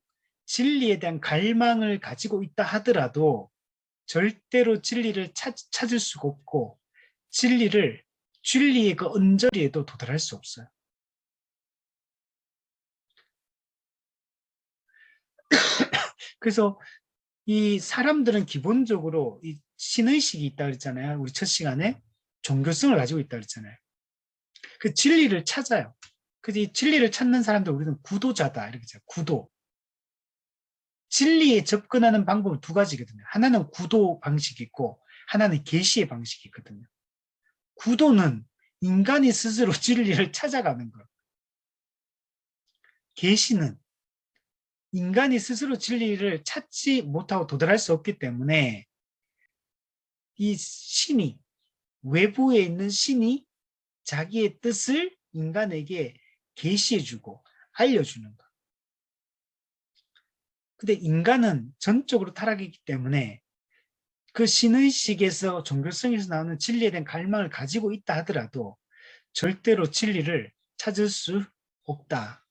진리에 대한 갈망을 가지고 있다 하더라도 절대로 진리를 찾을 수가 없고 진리의 그 언저리에도 도달할 수 없어요. 그래서 이 사람들은 기본적으로 이 신의식이 있다 그랬잖아요. 우리 첫 시간에 종교성을 가지고 있다 그랬잖아요. 그 진리를 찾아요. 그래서 이 진리를 찾는 사람들 우리는 구도자다 이렇게 해요. 구도. 진리에 접근하는 방법은 두 가지거든요. 하나는 구도 방식이 있고 하나는 계시의 방식이 있거든요. 구도는 인간이 스스로 진리를 찾아가는 것. 계시는 인간이 스스로 진리를 찾지 못하고 도달할 수 없기 때문에 이 신이, 외부에 있는 신이 자기의 뜻을 인간에게 계시해주고 알려주는 것. 근데 인간은 전적으로 타락이기 때문에 그 신의식에서 종교성에서 나오는 진리에 대한 갈망을 가지고 있다 하더라도 절대로 진리를 찾을 수 없다.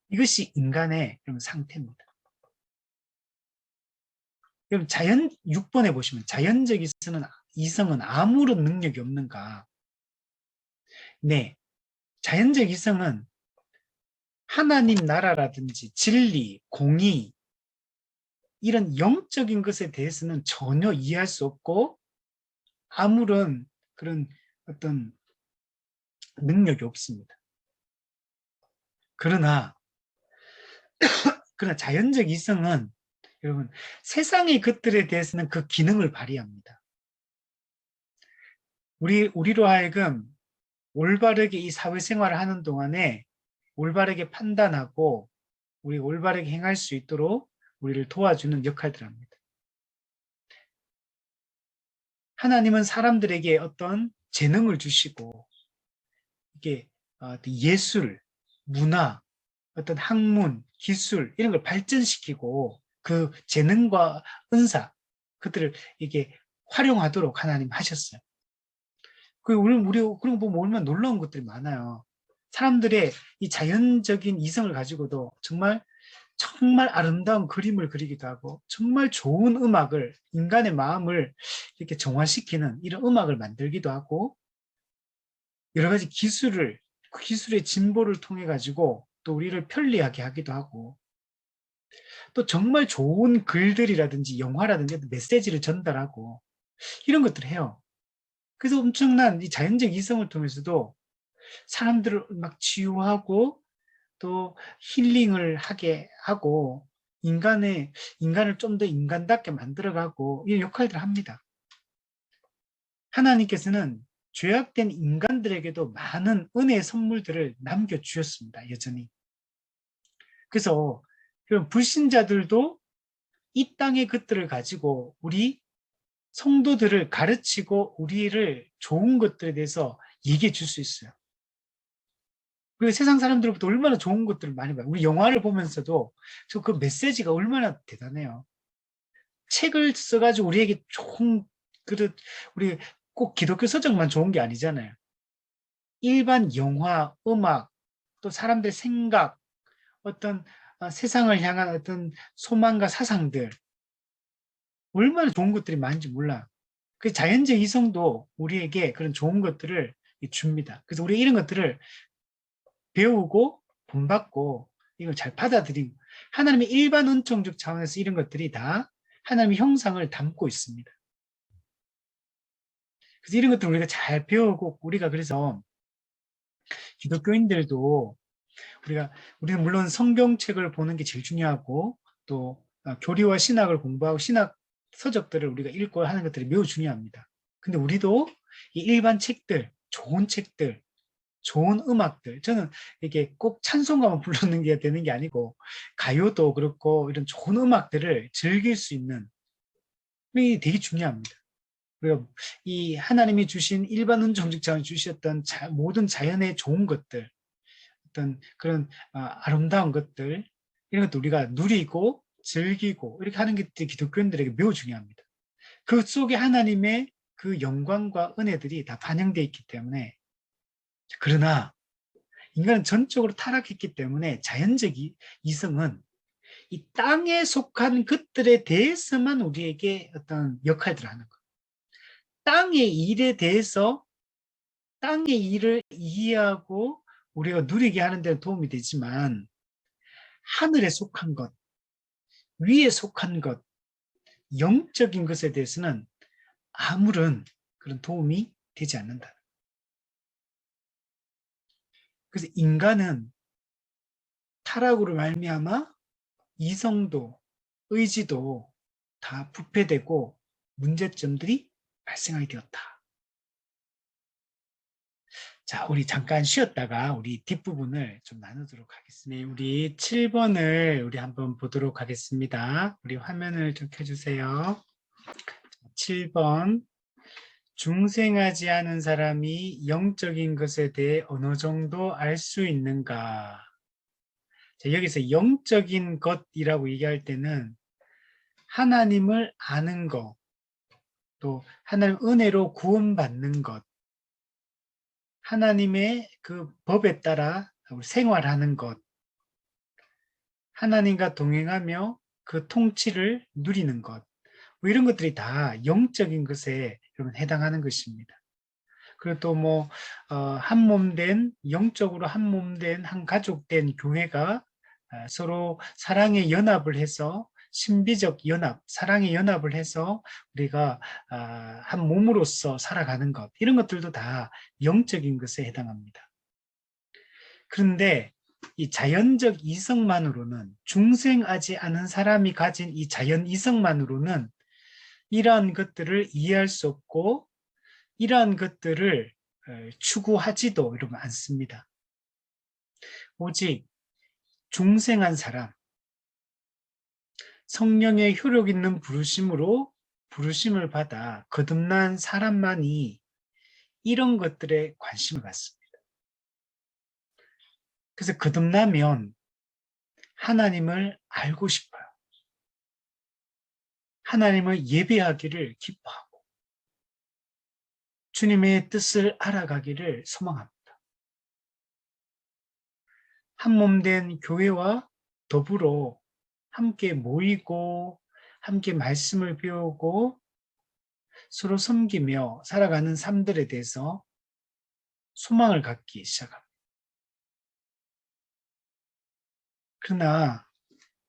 이것이 인간의 상태입니다. 그럼 6번에 보시면 자연적 이성은 아무런 능력이 없는가? 네. 자연적 이성은 하나님 나라라든지 진리, 공의, 이런 영적인 것에 대해서는 전혀 이해할 수 없고 아무런 그런 어떤 능력이 없습니다. 그러나 자연적 이성은 여러분 세상의 것들에 대해서는 그 기능을 발휘합니다. 우리로 하여금 올바르게 이 사회생활을 하는 동안에 올바르게 판단하고 우리 올바르게 행할 수 있도록 우리를 도와주는 역할들을 합니다. 하나님은 사람들에게 어떤 재능을 주시고 이게 예술, 문화, 어떤 학문, 기술 이런 걸 발전시키고 그 재능과 은사 그들을 이게 활용하도록 하나님 하셨어요. 우리 그런 거 보면 얼마나 놀라운 것들이 많아요. 사람들의 이 자연적인 이성을 가지고도 정말 아름다운 그림을 그리기도 하고 정말 좋은 음악을 인간의 마음을 이렇게 정화시키는 이런 음악을 만들기도 하고 여러 가지 그 기술의 진보를 통해 가지고 또 우리를 편리하게 하기도 하고 또 정말 좋은 글들이라든지 영화라든지 메시지를 전달하고 이런 것들을 해요. 그래서 엄청난 이 자연적 이성을 통해서도 사람들을 막 치유하고 또 힐링을 하게 하고 인간을 좀 더 인간답게 만들어가고 이런 역할들을 합니다. 하나님께서는 죄악된 인간들에게도 많은 은혜의 선물들을 남겨주셨습니다. 여전히. 그래서 그런 불신자들도 이 땅의 것들을 가지고 우리 성도들을 가르치고 우리를 좋은 것들에 대해서 얘기해 줄 수 있어요. 그리고 세상 사람들로부터 얼마나 좋은 것들을 많이 봐요. 우리 영화를 보면서도 저 그 메시지가 얼마나 대단해요. 책을 써가지고 우리에게 좋은 우리 꼭 기독교 서적만 좋은 게 아니잖아요. 일반 영화, 음악, 또 사람들의 생각, 어떤 세상을 향한 어떤 소망과 사상들 얼마나 좋은 것들이 많은지 몰라요. 그 자연적 이성도 우리에게 그런 좋은 것들을 줍니다. 그래서 우리 이런 것들을 배우고 본받고 이걸 잘 받아들이고 하나님의 일반 은총적 차원에서 이런 것들이 다 하나님의 형상을 담고 있습니다. 그래서 이런 것들 우리가 잘 배우고 우리가 그래서 기독교인들도 우리는 물론 성경책을 보는 게 제일 중요하고 또 교리와 신학을 공부하고 신학 서적들을 우리가 읽고 하는 것들이 매우 중요합니다. 근데 우리도 이 일반 책들, 좋은 책들, 좋은 음악들, 저는 이게 꼭 찬송가만 부르는 게 되는 게 아니고 가요도 그렇고 이런 좋은 음악들을 즐길 수 있는 게 되게 중요합니다. 그리고 이 하나님이 주신 일반 은총직자가 주셨던 모든 자연의 좋은 것들, 어떤 그런 아름다운 것들 이런 것도 우리가 누리고 즐기고 이렇게 하는 게 기독교인들에게 매우 중요합니다. 그 속에 하나님의 그 영광과 은혜들이 다 반영되어 있기 때문에 그러나 인간은 전적으로 타락했기 때문에 자연적 이성은 이 땅에 속한 것들에 대해서만 우리에게 어떤 역할들을 하는 거예요. 땅의 일에 대해서 땅의 일을 이해하고 우리가 누리게 하는 데 도움이 되지만 하늘에 속한 것, 위에 속한 것, 영적인 것에 대해서는 아무런 그런 도움이 되지 않는다. 그래서 인간은 타락으로 말미암아 이성도 의지도 다 부패되고 문제점들이 발생하게 되었다. 자, 우리 잠깐 쉬었다가 우리 뒷부분을 좀 나누도록 하겠습니다. 네, 우리 7번을 우리 한번 보도록 하겠습니다. 우리 화면을 좀 켜주세요. 7번. 중생하지 않은 사람이 영적인 것에 대해 어느 정도 알 수 있는가? 자, 여기서 영적인 것이라고 얘기할 때는 하나님을 아는 것, 또 하나님 은혜로 구원받는 것, 하나님의 그 법에 따라 생활하는 것, 하나님과 동행하며 그 통치를 누리는 것, 뭐 이런 것들이 다 영적인 것에 해당하는 것입니다. 그리고 또 한 몸된 영적으로 한 몸된 한 가족된 교회가 서로 사랑의 연합을 해서 신비적 연합, 사랑의 연합을 해서 우리가 한 몸으로서 살아가는 것 이런 것들도 다 영적인 것에 해당합니다. 그런데 이 자연적 이성만으로는 중생하지 않은 사람이 가진 이 자연 이성만으로는 이러한 것들을 이해할 수 없고 이러한 것들을 추구하지도 이러면 않습니다. 오직 중생한 사람, 성령의 효력 있는 부르심으로 부르심을 받아 거듭난 사람만이 이런 것들에 관심을 갖습니다. 그래서 거듭나면 하나님을 알고 싶어요. 하나님을 예배하기를 기뻐하고 주님의 뜻을 알아가기를 소망합니다. 한 몸 된 교회와 더불어 함께 모이고 함께 말씀을 배우고 서로 섬기며 살아가는 삶들에 대해서 소망을 갖기 시작합니다. 그러나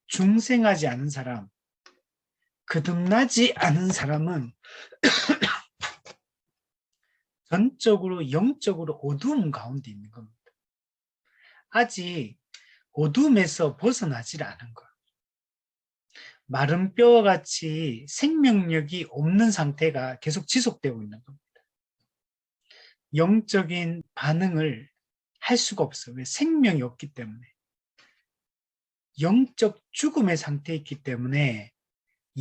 중생하지 않은 사람, 거듭나지 않은 사람은 전적으로 영적으로 어두움 가운데 있는 겁니다. 아직 어둠에서 벗어나질 않은 거예요. 마른 뼈와 같이 생명력이 없는 상태가 계속 지속되고 있는 겁니다. 영적인 반응을 할 수가 없어요. 왜? 생명이 없기 때문에. 영적 죽음의 상태에 있기 때문에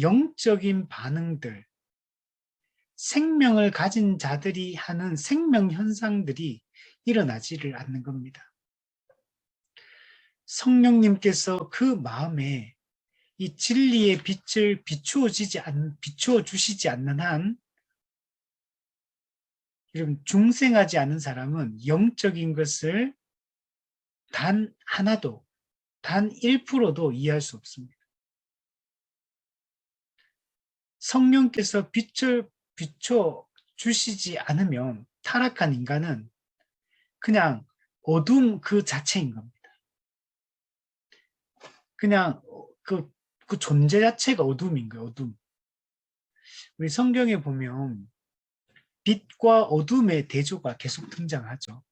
영적인 반응들, 생명을 가진 자들이 하는 생명 현상들이 일어나지를 않는 겁니다. 성령님께서 그 마음에 이 진리의 빛을 비추어 주시지 않는 한, 여러분, 중생하지 않은 사람은 영적인 것을 단 하나도, 단 1%도 이해할 수 없습니다. 성령께서 빛을 비춰 주시지 않으면 타락한 인간은 그냥 어둠 그 자체인 겁니다. 그냥 그 존재 자체가 어둠인 거예요. 어둠. 우리 성경에 보면 빛과 어둠의 대조가 계속 등장하죠.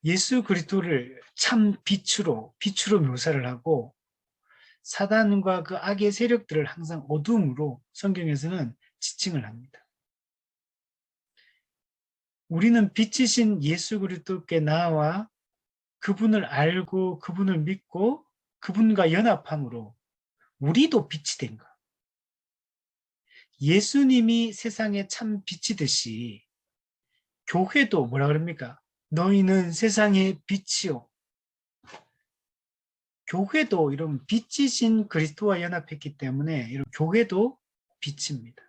예수 그리스도를 참 빛으로 묘사를 하고 사단과 그 악의 세력들을 항상 어둠으로 성경에서는 지칭을 합니다. 우리는 빛이신 예수 그리스도께 나와 그분을 알고 그분을 믿고 그분과 연합함으로 우리도 빛이 된 것. 예수님이 세상에 참 빛이듯이 교회도 뭐라 그럽니까? 너희는 세상의 빛이요. 교회도 이런 빛이신 그리스도와 연합했기 때문에 이런 교회도 빛입니다.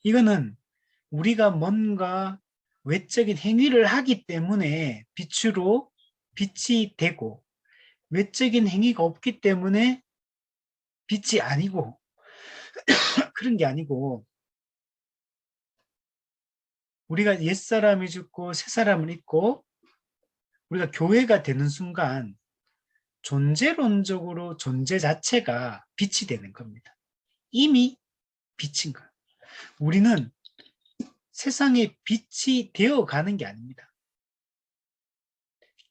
이거는 우리가 뭔가 외적인 행위를 하기 때문에 빛이 되고 외적인 행위가 없기 때문에 빛이 아니고 그런 게 아니고 우리가 옛사람이 죽고 새사람을 입고 우리가 교회가 되는 순간 존재론적으로 존재 자체가 빛이 되는 겁니다. 이미 빛인 거예요. 우리는 세상에 빛이 되어가는 게 아닙니다.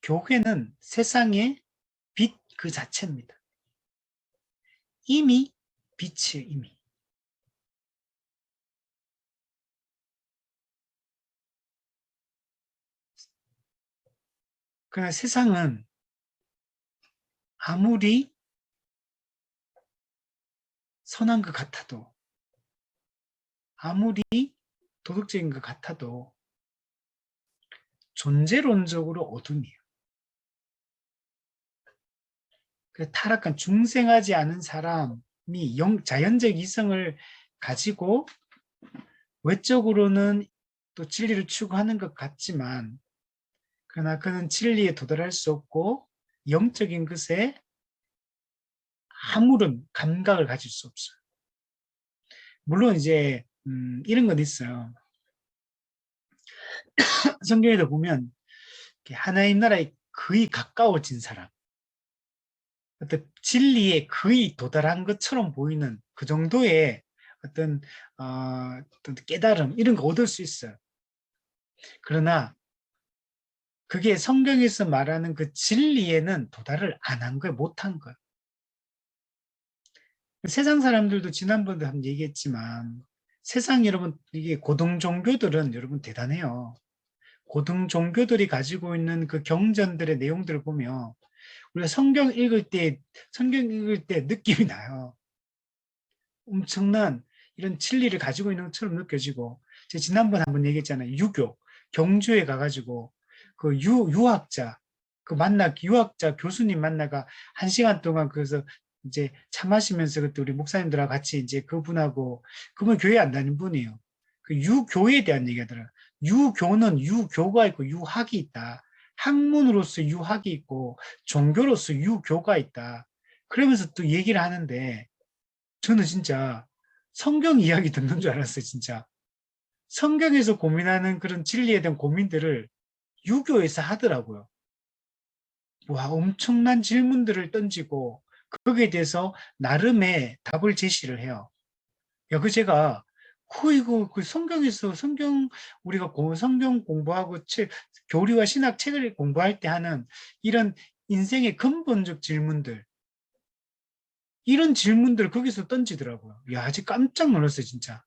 교회는 세상의 빛 그 자체입니다. 이미 빛이에요. 이미. 그러나 세상은 아무리 선한 것 같아도 아무리 도덕적인 것 같아도 존재론적으로 어둠이에요. 타락한 중생하지 않은 사람이 자연적 이성을 가지고 외적으로는 또 진리를 추구하는 것 같지만 그러나 그는 진리에 도달할 수 없고 영적인 것에 아무런 감각을 가질 수 없어요. 물론 이제 이런 건 있어요. 성경에도 보면 하나님 나라에 거의 가까워진 사람, 어떤 진리에 거의 도달한 것처럼 보이는 그 정도의 어떤 깨달음 이런 거 얻을 수 있어요. 그러나 그게 성경에서 말하는 그 진리에는 도달을 안 한 거예요. 못한 거예요. 세상 사람들도 지난번에도 한번 얘기했지만 세상 여러분 이게 고등 종교들은 여러분 대단해요. 고등 종교들이 가지고 있는 그 경전들의 내용들을 보면 우리가 성경 읽을 때 느낌이 나요. 엄청난 이런 진리를 가지고 있는 것처럼 느껴지고 제가 지난번에 한번 얘기했잖아요. 유교 경주에 가가지고 그 유학자 교수님 만나가 1시간 동안 그래서 이제 차 마시면서 그때 우리 목사님들하고 같이 이제 그분 교회 안 다니는 분이에요. 그 유교에 대한 얘기하더라고요. 유교는 유교가 있고 유학이 있다. 학문으로서 유학이 있고 종교로서 유교가 있다. 그러면서 또 얘기를 하는데 저는 진짜 성경 이야기 듣는 줄 알았어요, 진짜. 성경에서 고민하는 그런 진리에 대한 고민들을 유교에서 하더라고요. 와, 엄청난 질문들을 던지고 거기에 대해서 나름의 답을 제시를 해요. 야, 그 제가 이거 그 성경에서 우리가 성경 공부하고 교리와 신학 책을 공부할 때 하는 이런 인생의 근본적 질문들 이런 질문들을 거기서 던지더라고요. 야, 아직 깜짝 놀랐어요, 진짜.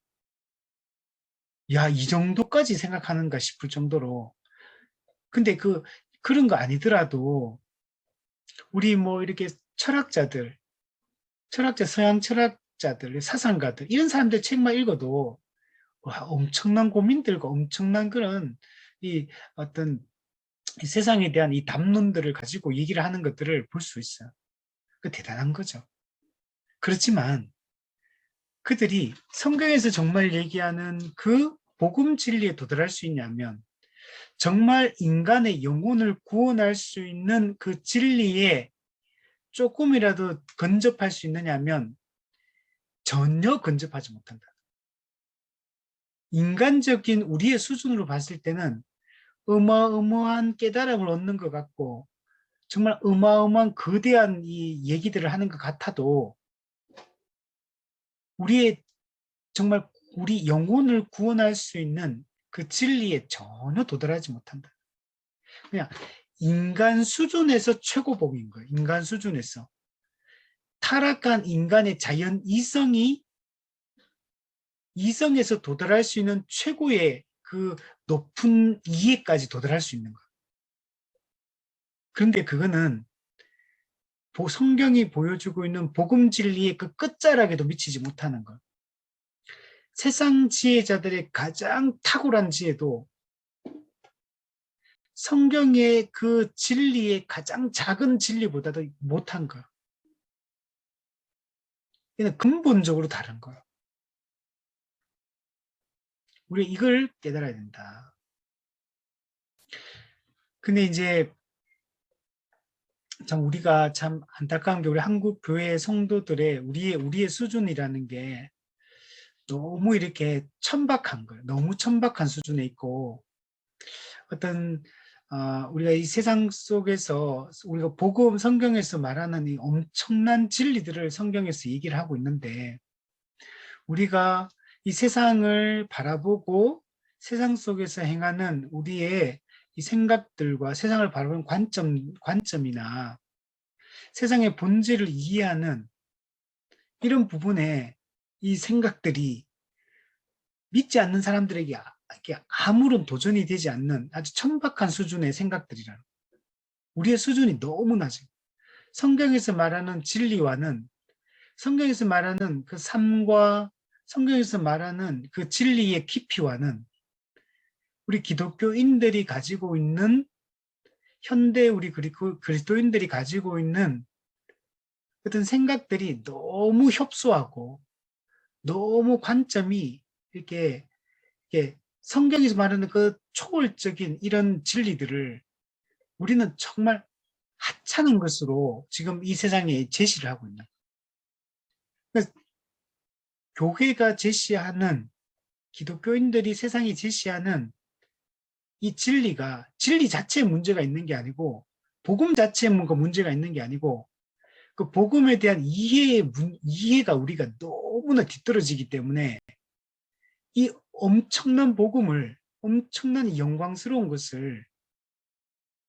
야, 이 정도까지 생각하는가 싶을 정도로. 근데 그런 거 아니더라도 우리 뭐 이렇게 서양 철학자들, 사상가들, 이런 사람들 책만 읽어도 와, 엄청난 고민들과 엄청난 그런 이 어떤 이 세상에 대한 이 담론들을 가지고 얘기를 하는 것들을 볼 수 있어요. 그 대단한 거죠. 그렇지만 그들이 성경에서 정말 얘기하는 그 복음 진리에 도달할 수 있냐면 정말 인간의 영혼을 구원할 수 있는 그 진리에 조금이라도 근접할 수 있느냐면 전혀 근접하지 못한다. 인간적인 우리의 수준으로 봤을 때는 어마어마한 깨달음을 얻는 것 같고 정말 어마어마한 거대한 이 얘기들을 하는 것 같아도 우리의 정말 우리 영혼을 구원할 수 있는 그 진리에 전혀 도달하지 못한다. 그냥 인간 수준에서 최고봉인 거예요. 인간 수준에서. 타락한 인간의 자연 이성에서 도달할 수 있는 최고의 그 높은 이해까지 도달할 수 있는 거예요. 그런데 그거는 성경이 보여주고 있는 복음 진리의 그 끝자락에도 미치지 못하는 것. 세상 지혜자들의 가장 탁월한 지혜도 성경의 그 진리의 가장 작은 진리보다도 못한 것. 이는 근본적으로 다른 거예요. 우리 이걸 깨달아야 된다. 근데 이제 참 우리가 참 안타까운 게 우리 한국 교회 성도들의 우리의 수준이라는 게 너무 이렇게 천박한 거예요. 너무 천박한 수준에 있고 어떤 우리가 이 세상 속에서 우리가 복음 성경에서 말하는 이 엄청난 진리들을 성경에서 얘기를 하고 있는데 우리가 이 세상을 바라보고 세상 속에서 행하는 우리의 이 생각들과 세상을 바라보는 관점이나 세상의 본질을 이해하는 이런 부분에 이 생각들이 믿지 않는 사람들에게 아무런 도전이 되지 않는 아주 천박한 수준의 생각들이라. 우리의 수준이 너무 낮아요. 성경에서 말하는 진리와는 성경에서 말하는 그 삶과 성경에서 말하는 그 진리의 깊이와는 우리 기독교인들이 가지고 있는 현대 우리 그리스도인들이 가지고 있는 어떤 생각들이 너무 협소하고 너무 관점이 이렇게 성경에서 말하는 그 초월적인 이런 진리들을 우리는 정말 하찮은 것으로 지금 이 세상에 제시를 하고 있는. 그래서 교회가 제시하는 기독교인들이 세상에 제시하는 이 진리 자체에 문제가 있는 게 아니고 복음 자체에 뭔가 문제가 있는 게 아니고 그 복음에 대한 이해가 우리가 너무나 뒤떨어지기 때문에 이 엄청난 영광스러운 것을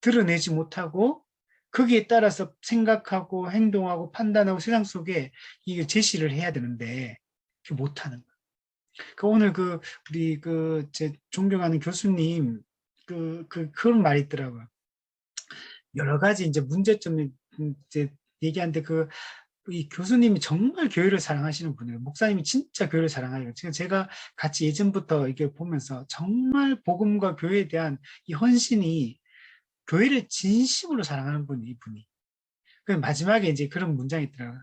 드러내지 못하고 거기에 따라서 생각하고 행동하고 판단하고 세상 속에 이게 제시를 해야 되는데 그 못하는 거예요. 오늘 우리 제 존경하는 교수님 그런 말이 있더라고요. 여러 가지 이제 문제점을 이제 얘기하는데 이 교수님이 정말 교회를 사랑하시는 분이에요. 목사님이 진짜 교회를 사랑하요. 제가 같이 예전부터 이게 보면서 정말 복음과 교회에 대한 이 헌신이 교회를 진심으로 사랑하는 분이 이분이. 그 마지막에 이제 그런 문장이 있더라고요.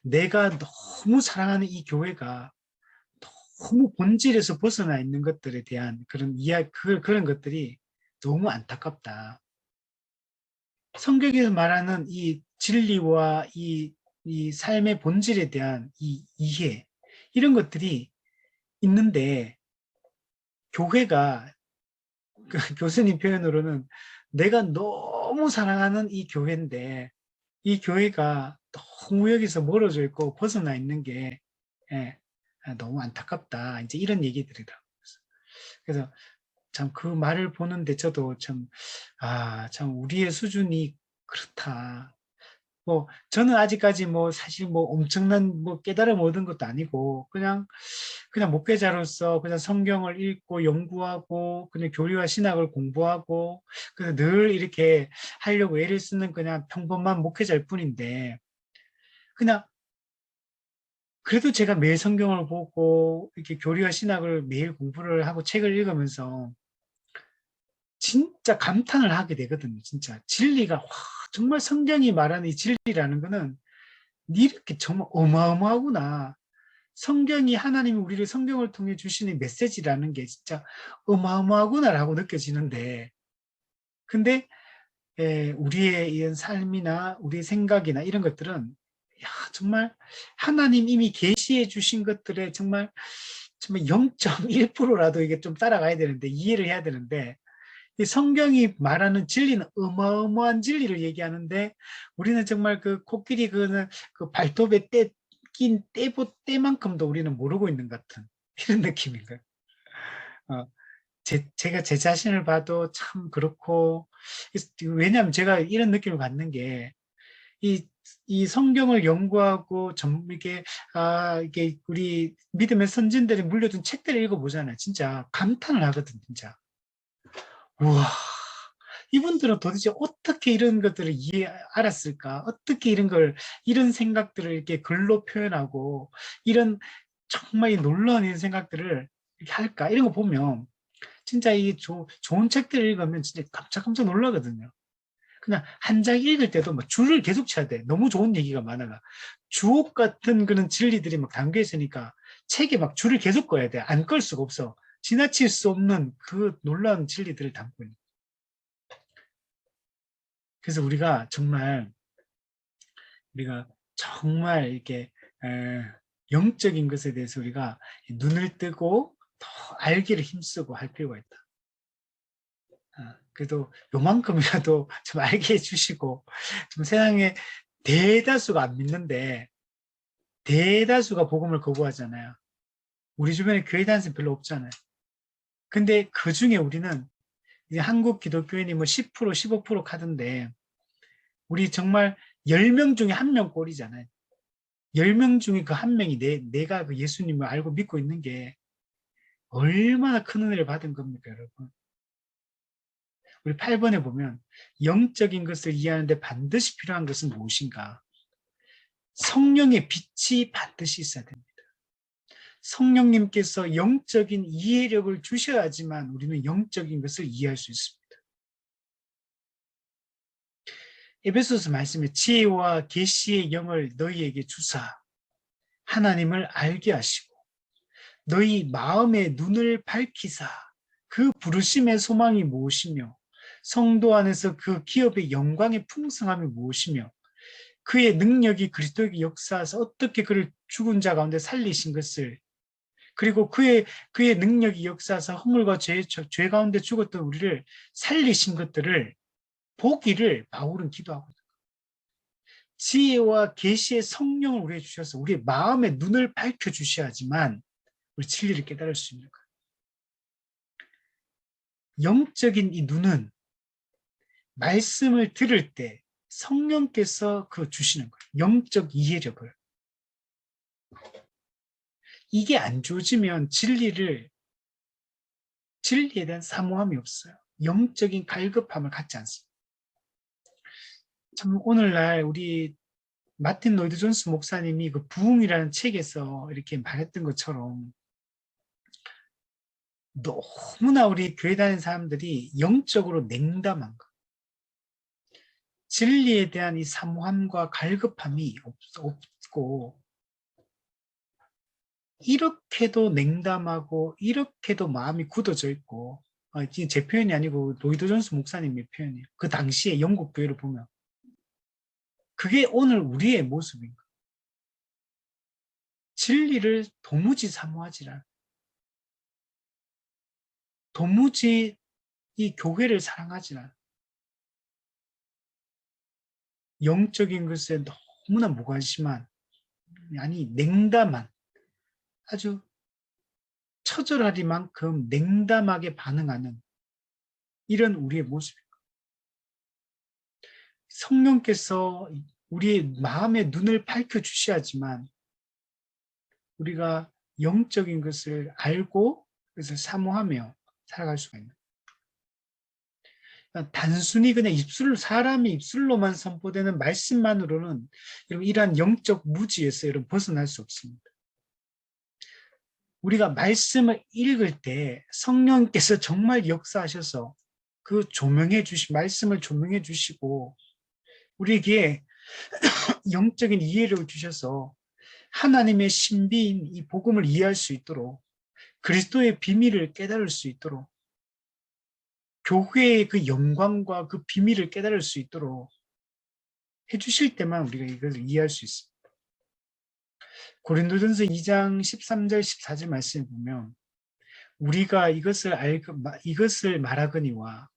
내가 너무 사랑하는 이 교회가 너무 본질에서 벗어나 있는 것들에 대한 그런 그런 것들이 너무 안타깝다. 성경에서 말하는 이 진리와 이 삶의 본질에 대한 이 이해, 이런 것들이 있는데, 교회가, 그 교수님 표현으로는 내가 너무 사랑하는 이 교회인데, 이 교회가 너무 여기서 멀어져 있고 벗어나 있는 게, 예, 너무 안타깝다. 이제 이런 얘기들이더라고요. 그래서 참 그 말을 보는데 저도 참, 참 우리의 수준이 그렇다. 뭐 저는 아직까지 뭐 사실 뭐 엄청난 뭐 깨달음 얻은 것도 아니고 그냥 목회자로서 그냥 성경을 읽고 연구하고 그냥 교리와 신학을 공부하고 그래서 늘 이렇게 하려고 애를 쓰는 그냥 평범한 목회자일 뿐인데, 그냥 그래도 제가 매일 성경을 보고 이렇게 교리와 신학을 매일 공부를 하고 책을 읽으면서 진짜 감탄을 하게 되거든요. 진짜 진리가, 와, 정말 성경이 말하는 이 진리라는 거는 이렇게 정말 어마어마하구나. 성경이, 하나님이 우리를 성경을 통해 주시는 메시지라는 게 진짜 어마어마하구나라고 느껴지는데, 근데 우리의 이런 삶이나 우리의 생각이나 이런 것들은, 야, 정말 하나님 이미 계시해 주신 것들에 정말 0.1%라도 이게 좀 따라가야 되는데, 이해를 해야 되는데, 이 성경이 말하는 진리는 어마어마한 진리를 얘기하는데, 우리는 정말 그 코끼리 그 발톱에 낀 때만큼도 우리는 모르고 있는 것 같은 이런 느낌인 거예요. 제가 제 자신을 봐도 참 그렇고, 왜냐하면 제가 이런 느낌을 받는 게, 이 성경을 연구하고 이게 우리 믿음의 선진들이 물려준 책들을 읽어보잖아요. 진짜 감탄을 하거든, 진짜. 우와, 이분들은 도대체 어떻게 이런 것들을 알았을까? 어떻게 이런 생각들을 이렇게 글로 표현하고, 이런 정말 이 놀라운 이런 생각들을 이렇게 할까? 이런 거 보면, 진짜 좋은 책들을 읽으면 진짜 깜짝깜짝 놀라거든요. 그냥 한 장 읽을 때도 막 줄을 계속 쳐야 돼. 너무 좋은 얘기가 많아가. 주옥 같은 그런 진리들이 막 담겨 있으니까 책에 막 줄을 계속 꺼야 돼. 안 끌 수가 없어. 지나칠 수 없는 그 놀라운 진리들을 담고 있는. 그래서 우리가 정말 이렇게 영적인 것에 대해서 우리가 눈을 뜨고 더 알기를 힘쓰고 할 필요가 있다. 그래도 요만큼이라도 좀 알게 해주시고, 좀 세상에 대다수가 안 믿는데 대다수가 복음을 거부하잖아요. 우리 주변에 교회 다니는 별로 없잖아요. 근데 그 중에 우리는 이제 한국 기독교인이 뭐 10%, 15% 카던데, 우리 정말 10명 중에 1명 꼴이잖아요. 10명 중에 그 한 명이 내가 그 예수님을 알고 믿고 있는 게 얼마나 큰 은혜를 받은 겁니까, 여러분? 우리 8번에 보면 영적인 것을 이해하는데 반드시 필요한 것은 무엇인가? 성령의 빛이 반드시 있어야 됩니다. 성령님께서 영적인 이해력을 주셔야지만 우리는 영적인 것을 이해할 수 있습니다. 에베소서 말씀에 지혜와 계시의 영을 너희에게 주사 하나님을 알게 하시고 너희 마음의 눈을 밝히사 그 부르심의 소망이 무엇이며 성도 안에서 그 기업의 영광의 풍성함이 무엇이며 그의 능력이 그리스도에게 역사하사 어떻게 그를 죽은 자 가운데 살리신 것을, 그리고 그의 능력이 역사하사 허물과 죄 가운데 죽었던 우리를 살리신 것들을 보기를 바울은 기도하고, 지혜와 계시의 성령을 우리에게 주셔서 우리의 마음의 눈을 밝혀 주셔야지만 우리 진리를 깨달을 수 있는 거예요. 영적인 이 눈은 말씀을 들을 때 성령께서 그 주시는 거예요. 영적 이해력을. 이게 안 주어지면 진리에 대한 사모함이 없어요. 영적인 갈급함을 갖지 않습니다. 참 오늘날 우리 마틴 로이드 존스 목사님이 그 부흥이라는 책에서 이렇게 말했던 것처럼 너무나 우리 교회 다니는 사람들이 영적으로 냉담한 것, 진리에 대한 이 사모함과 갈급함이 없고 듣고 이렇게도 냉담하고 이렇게도 마음이 굳어져 있고, 제 표현이 아니고 로이드 존스 목사님의 표현이에요. 그 당시에 영국 교회를 보면 그게 오늘 우리의 모습인 거예요. 진리를 도무지 사모하지 않아. 도무지 이 교회를 사랑하지 않아. 영적인 것에 너무나 무관심한, 아니 냉담한, 아주 처절하리만큼 냉담하게 반응하는 이런 우리의 모습입니다. 성령께서 우리의 마음의 눈을 밝혀주셔야지만 우리가 영적인 것을 알고 그래서 사모하며 살아갈 수가 있는. 단순히 그냥 사람의 입술로만 선포되는 말씀만으로는 여러분 이러한 영적 무지에서 여러분 벗어날 수 없습니다. 우리가 말씀을 읽을 때 성령께서 정말 역사하셔서 그 말씀을 조명해 주시고 우리에게 영적인 이해를 주셔서 하나님의 신비인 이 복음을 이해할 수 있도록 그리스도의 비밀을 깨달을 수 있도록 교회의 그 영광과 그 비밀을 깨달을 수 있도록 해주실 때만 우리가 이것을 이해할 수 있습니다. 고린도전서 2장 13절 14절 말씀을 보면 우리가 이것을 말하거니와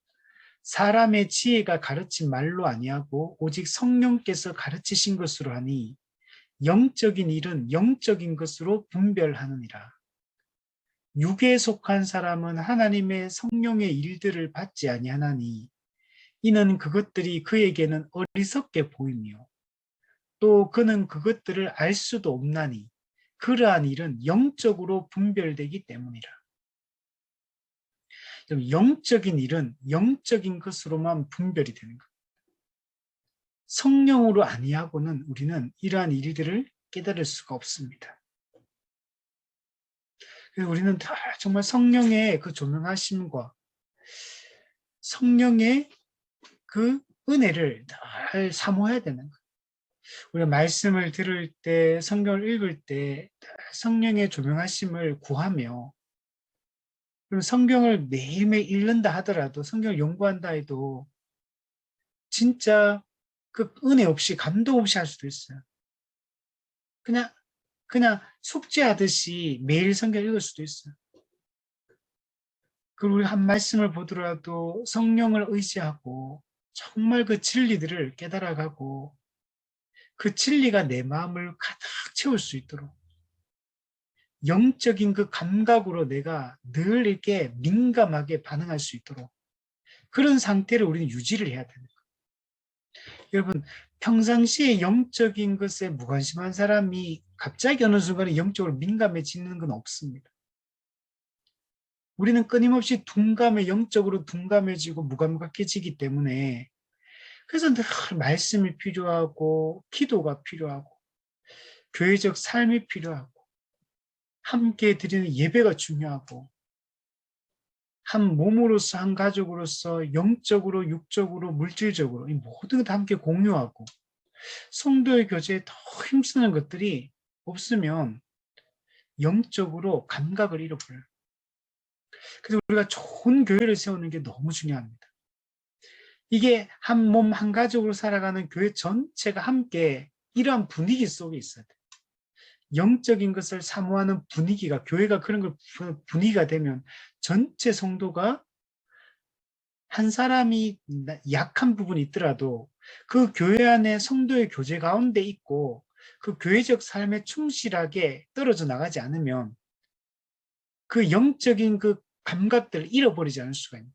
사람의 지혜가 가르친 말로 아니하고 오직 성령께서 가르치신 것으로 하니 영적인 일은 영적인 것으로 분별하느니라. 육에 속한 사람은 하나님의 성령의 일들을 받지 아니하나니 이는 그것들이 그에게는 어리석게 보이며 또 그는 그것들을 알 수도 없나니 그러한 일은 영적으로 분별되기 때문이라. 영적인 일은 영적인 것으로만 분별이 되는 것. 성령으로 아니하고는 우리는 이러한 일들을 깨달을 수가 없습니다. 그래서 우리는 정말 성령의 그 조명하심과 성령의 그 은혜를 늘 사모해야 되는 거예요. 우리가 말씀을 들을 때, 성경을 읽을 때 성령의 조명하심을 구하며 그럼 성경을 매일매일 읽는다 하더라도 성경을 연구한다 해도 진짜 그 은혜 없이 감동 없이 할 수도 있어요. 그냥 숙제하듯이 매일 성경 읽을 수도 있어요. 그리고 우리 한 말씀을 보더라도 성령을 의지하고 정말 그 진리들을 깨달아가고 그 진리가 내 마음을 가득 채울 수 있도록 영적인 그 감각으로 내가 늘 이렇게 민감하게 반응할 수 있도록 그런 상태를 우리는 유지를 해야 되는 거예요. 여러분 평상시에 영적인 것에 무관심한 사람이 갑자기 어느 순간에 영적으로 민감해지는 건 없습니다. 우리는 끊임없이 영적으로 둔감해지고 무감각해지기 때문에 그래서 늘 말씀이 필요하고 기도가 필요하고 교회적 삶이 필요하고 함께 드리는 예배가 중요하고 한 몸으로서 한 가족으로서 영적으로 육적으로 물질적으로 이 모든 것 다 함께 공유하고 성도의 교제에 더 힘쓰는 것들이 없으면 영적으로 감각을 잃어버려요. 그래서 우리가 좋은 교회를 세우는 게 너무 중요합니다. 이게 한 몸 한 가족으로 살아가는 교회 전체가 함께 이러한 분위기 속에 있어야 돼요. 영적인 것을 사모하는 분위기가 교회가 그런 걸 분위기가 되면 전체 성도가 한 사람이 약한 부분이 있더라도 그 교회 안에 성도의 교제 가운데 있고 그 교회적 삶에 충실하게 떨어져 나가지 않으면 그 영적인 그 감각들을 잃어버리지 않을 수가 있는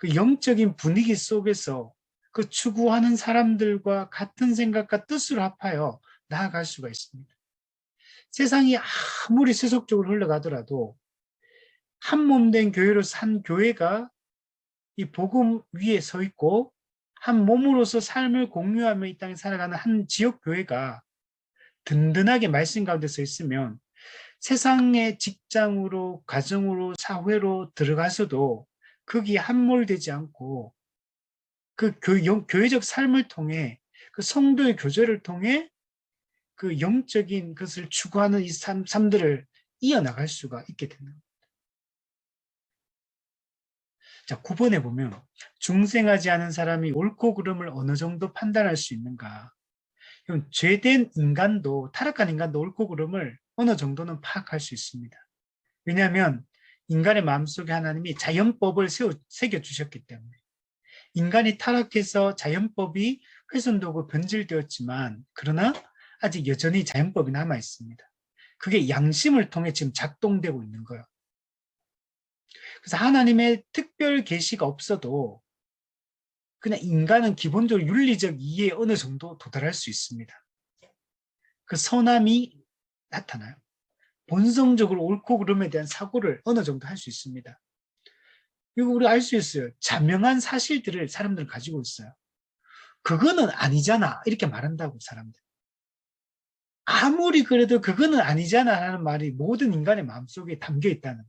그 영적인 분위기 속에서 그 추구하는 사람들과 같은 생각과 뜻을 합하여 나아갈 수가 있습니다. 세상이 아무리 세속적으로 흘러가더라도 한 몸 된 교회로 산 교회가 이 복음 위에 서 있고 한 몸으로서 삶을 공유하며 이 땅에 살아가는 한 지역 교회가 든든하게 말씀 가운데 서 있으면 세상의 직장으로 가정으로 사회로 들어가서도 거기에 함몰되지 않고 그 교회적 삶을 통해 그 성도의 교제를 통해 그 영적인 것을 추구하는 이 삶들을 이어나갈 수가 있게 되는 겁니다. 자, 9번에 보면 중생하지 않은 사람이 옳고 그름을 어느 정도 판단할 수 있는가? 그럼 죄된 인간도, 타락한 인간도 옳고 그름을 어느 정도는 파악할 수 있습니다. 왜냐하면 인간의 마음속에 하나님이 자연법을 새겨주셨기 때문에. 인간이 타락해서 자연법이 훼손되고 변질되었지만, 그러나 아직 여전히 자연법이 남아 있습니다. 그게 양심을 통해 지금 작동되고 있는 거예요. 그래서 하나님의 특별 계시가 없어도 그냥 인간은 기본적으로 윤리적 이해에 어느 정도 도달할 수 있습니다. 그 선함이 나타나요. 본성적으로 옳고 그름에 대한 사고를 어느 정도 할 수 있습니다. 그리고 우리 알 수 있어요. 자명한 사실들을 사람들은 가지고 있어요. 그거는 아니잖아 이렇게 말한다고 사람들. 아무리 그래도 그거는 아니잖아 라는 말이 모든 인간의 마음속에 담겨 있다는.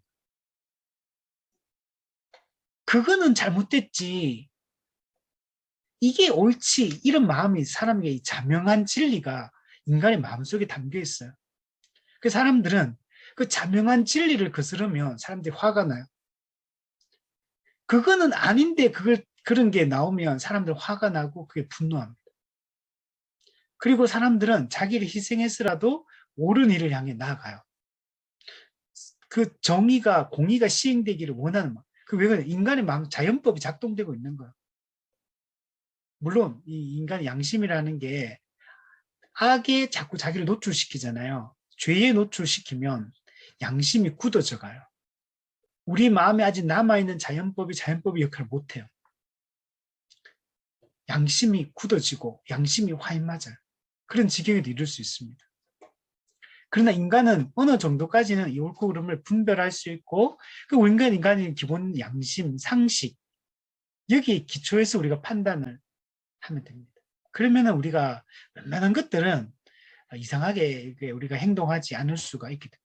그거는 잘못됐지. 이게 옳지. 이런 마음이 사람에게 자명한 진리가 인간의 마음속에 담겨 있어요. 그 사람들은 그 자명한 진리를 거스르면 사람들이 화가 나요. 그거는 아닌데 그런 게 나오면 사람들 화가 나고 그게 분노합니다. 그리고 사람들은 자기를 희생해서라도 옳은 일을 향해 나아가요. 그 정의가 공의가 시행되기를 원하는 마음. 왜 그래? 인간의 마음 자연법이 작동되고 있는 거예요. 물론 이 인간의 양심이라는 게 악에 자꾸 자기를 노출시키잖아요. 죄에 노출시키면 양심이 굳어져 가요. 우리 마음에 아직 남아있는 자연법이 역할을 못해요. 양심이 굳어지고 양심이 화인 맞아요. 그런 지경에도 이룰 수 있습니다. 그러나 인간은 어느 정도까지는 이 옳고 그름을 분별할 수 있고 그 인간의 기본 양심, 상식 여기에 기초해서 우리가 판단을 하면 됩니다. 그러면 우리가 웬만한 것들은 이상하게 우리가 행동하지 않을 수가 있게 됩니다.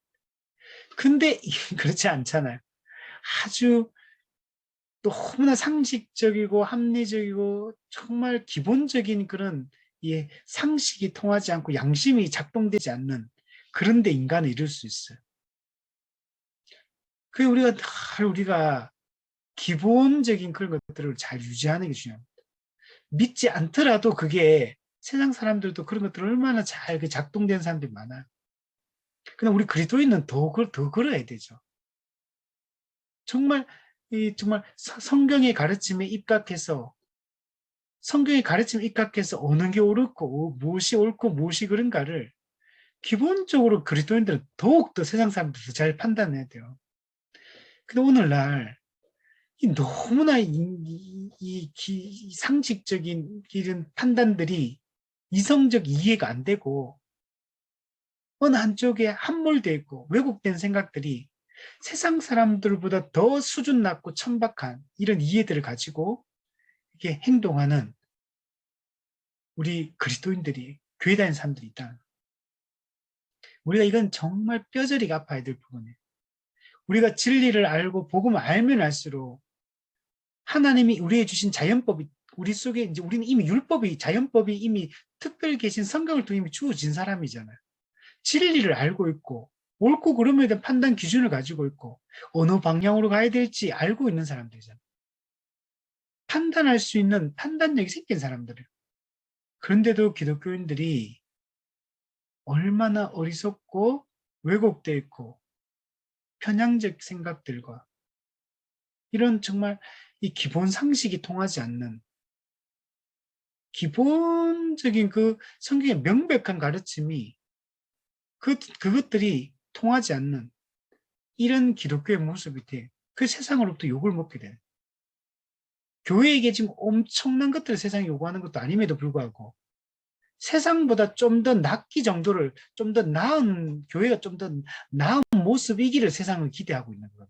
근데 그렇지 않잖아요. 아주 너무나 상식적이고 합리적이고 정말 기본적인 그런 상식이 통하지 않고 양심이 작동되지 않는 그런 데 인간을 이룰 수 있어요. 그게 우리가 기본적인 그런 것들을 잘 유지하는 게 중요합니다. 믿지 않더라도 그게 세상 사람들도 그런 것들 얼마나 잘 작동된 사람들이 많아요. 그냥 우리 그리스도인은 더 그래야 되죠. 정말 성경의 가르침에 입각해서 어느 게 옳고 무엇이 옳고 무엇이 그른가를 기본적으로 그리스도인들은 더욱더 세상 사람들도 잘 판단해야 돼요. 근데 오늘날 너무나 상식적인 이런 판단들이 이성적 이해가 안 되고 어느 한쪽에 함몰되어 있고 왜곡된 생각들이 세상 사람들보다 더 수준 낮고 천박한 이런 이해들을 가지고 이렇게 행동하는 우리 그리스도인들이 교회 다니는 사람들이 있다. 우리가 이건 정말 뼈저리게 아파야 될 부분이에요. 우리가 진리를 알고 복음을 알면 알수록 하나님이 우리에게 주신 자연법이 우리 속에 이제 우리는 이미 자연법이 이미 특별히 계신 성경을 통해 이미 주어진 사람이잖아요. 진리를 알고 있고 옳고 그름에 대한 판단 기준을 가지고 있고 어느 방향으로 가야 될지 알고 있는 사람들이잖아요. 판단할 수 있는 판단력이 생긴 사람들이에요. 그런데도 기독교인들이 얼마나 어리석고 왜곡되어 있고 편향적 생각들과 이런 정말 이 기본 상식이 통하지 않는 기본적인 그 성경의 명백한 가르침이 그것들이 통하지 않는 이런 기독교의 모습이 돼. 그 세상으로부터 욕을 먹게 돼. 교회에게 지금 엄청난 것들을 세상에 요구하는 것도 아님에도 불구하고 세상보다 좀 더 낫기 정도를 좀 더 나은 교회가 좀 더 나은 모습이기를 세상은 기대하고 있는 거예요.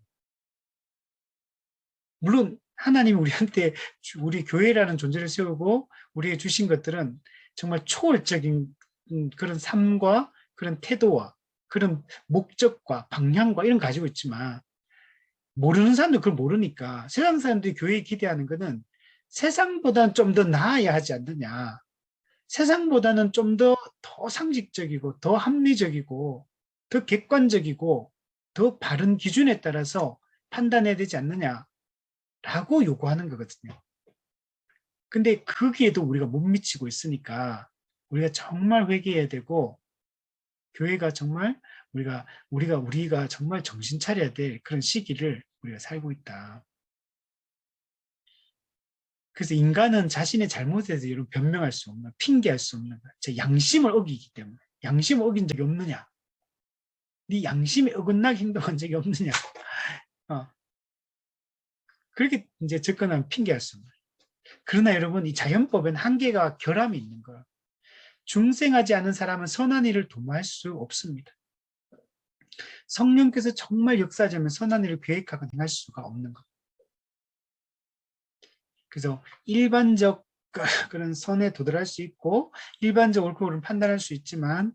물론 하나님이 우리한테 우리 교회라는 존재를 세우고 우리에게 주신 것들은 정말 초월적인 그런 삶과 그런 태도와 그런 목적과 방향과 이런 거 가지고 있지만 모르는 사람도 그걸 모르니까 세상 사람들이 교회에 기대하는 것은 세상보다는 좀 더 나아야 하지 않느냐. 세상보다는 좀 더 상식적이고 더 합리적이고 더 객관적이고 더 바른 기준에 따라서 판단해야 되지 않느냐라고 요구하는 거거든요. 근데 거기에도 우리가 못 미치고 있으니까 우리가 정말 회개해야 되고 교회가 정말 우리가 정말 정신 차려야 될 그런 시기를 우리가 살고 있다. 그래서 인간은 자신의 잘못에 대해서 이런 변명할 수 없는, 핑계할 수 없는 거야. 제 양심을 어기기 때문에. 양심을 어긴 적이 없느냐? 네 양심에 어긋나게 행동한 적이 없느냐? 어, 그렇게 이제 접근하면 핑계할 수 없는. 그러나 여러분, 이 자연법엔 한계가 결함이 있는 거야. 중생하지 않은 사람은 선한 일을 도모할 수 없습니다. 성령께서 정말 역사하자면 선한 일을 계획하거나 행할 수가 없는 것. 그래서 일반적 그런 선에 도달할 수 있고 일반적 옳고 그름을 판단할 수 있지만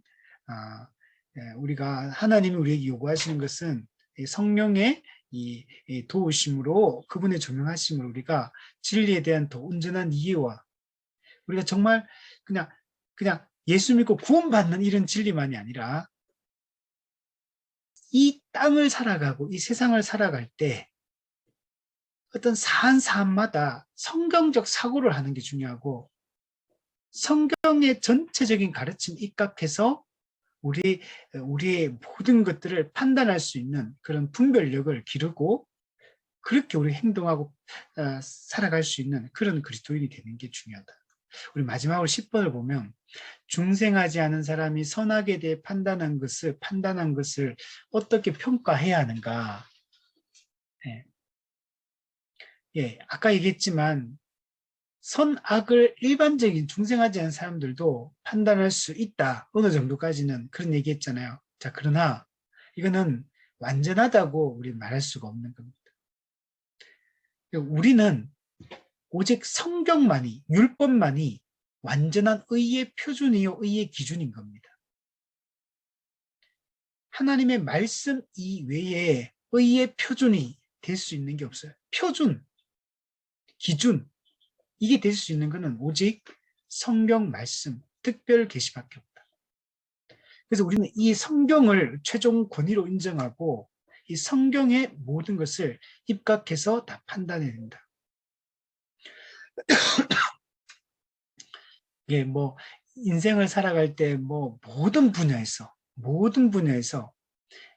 우리가 하나님이 우리에게 요구하시는 것은 성령의 이 도우심으로 그분의 조명하심으로 우리가 진리에 대한 더 온전한 이해와 우리가 정말 그냥 예수 믿고 구원받는 이런 진리만이 아니라 이 땅을 살아가고 이 세상을 살아갈 때 어떤 사안마다 성경적 사고를 하는 게 중요하고 성경의 전체적인 가르침 입각해서 우리의 모든 것들을 판단할 수 있는 그런 분별력을 기르고 그렇게 우리 행동하고 살아갈 수 있는 그런 그리스도인이 되는 게 중요하다. 우리 마지막으로 10번을 보면 중생하지 않은 사람이 선악에 대해 판단한 것을 어떻게 평가해야 하는가. 아까 얘기했지만 선악을 일반적인 중생하지 않은 사람들도 판단할 수 있다. 어느 정도까지는 그런 얘기했잖아요. 자, 그러나 이거는 완전하다고 우리 말할 수가 없는 겁니다. 우리는 오직 성경만이, 율법만이 완전한 의의 표준이요, 의의 기준인 겁니다. 하나님의 말씀 이외에 의의 표준이 될 수 있는 게 없어요. 표준, 기준, 이게 될 수 있는 것은 오직 성경 말씀, 특별 계시밖에 없다. 그래서 우리는 이 성경을 최종 권위로 인정하고 이 성경의 모든 것을 입각해서 다 판단해야 된다. 이게 뭐 인생을 살아갈 때 뭐 모든 분야에서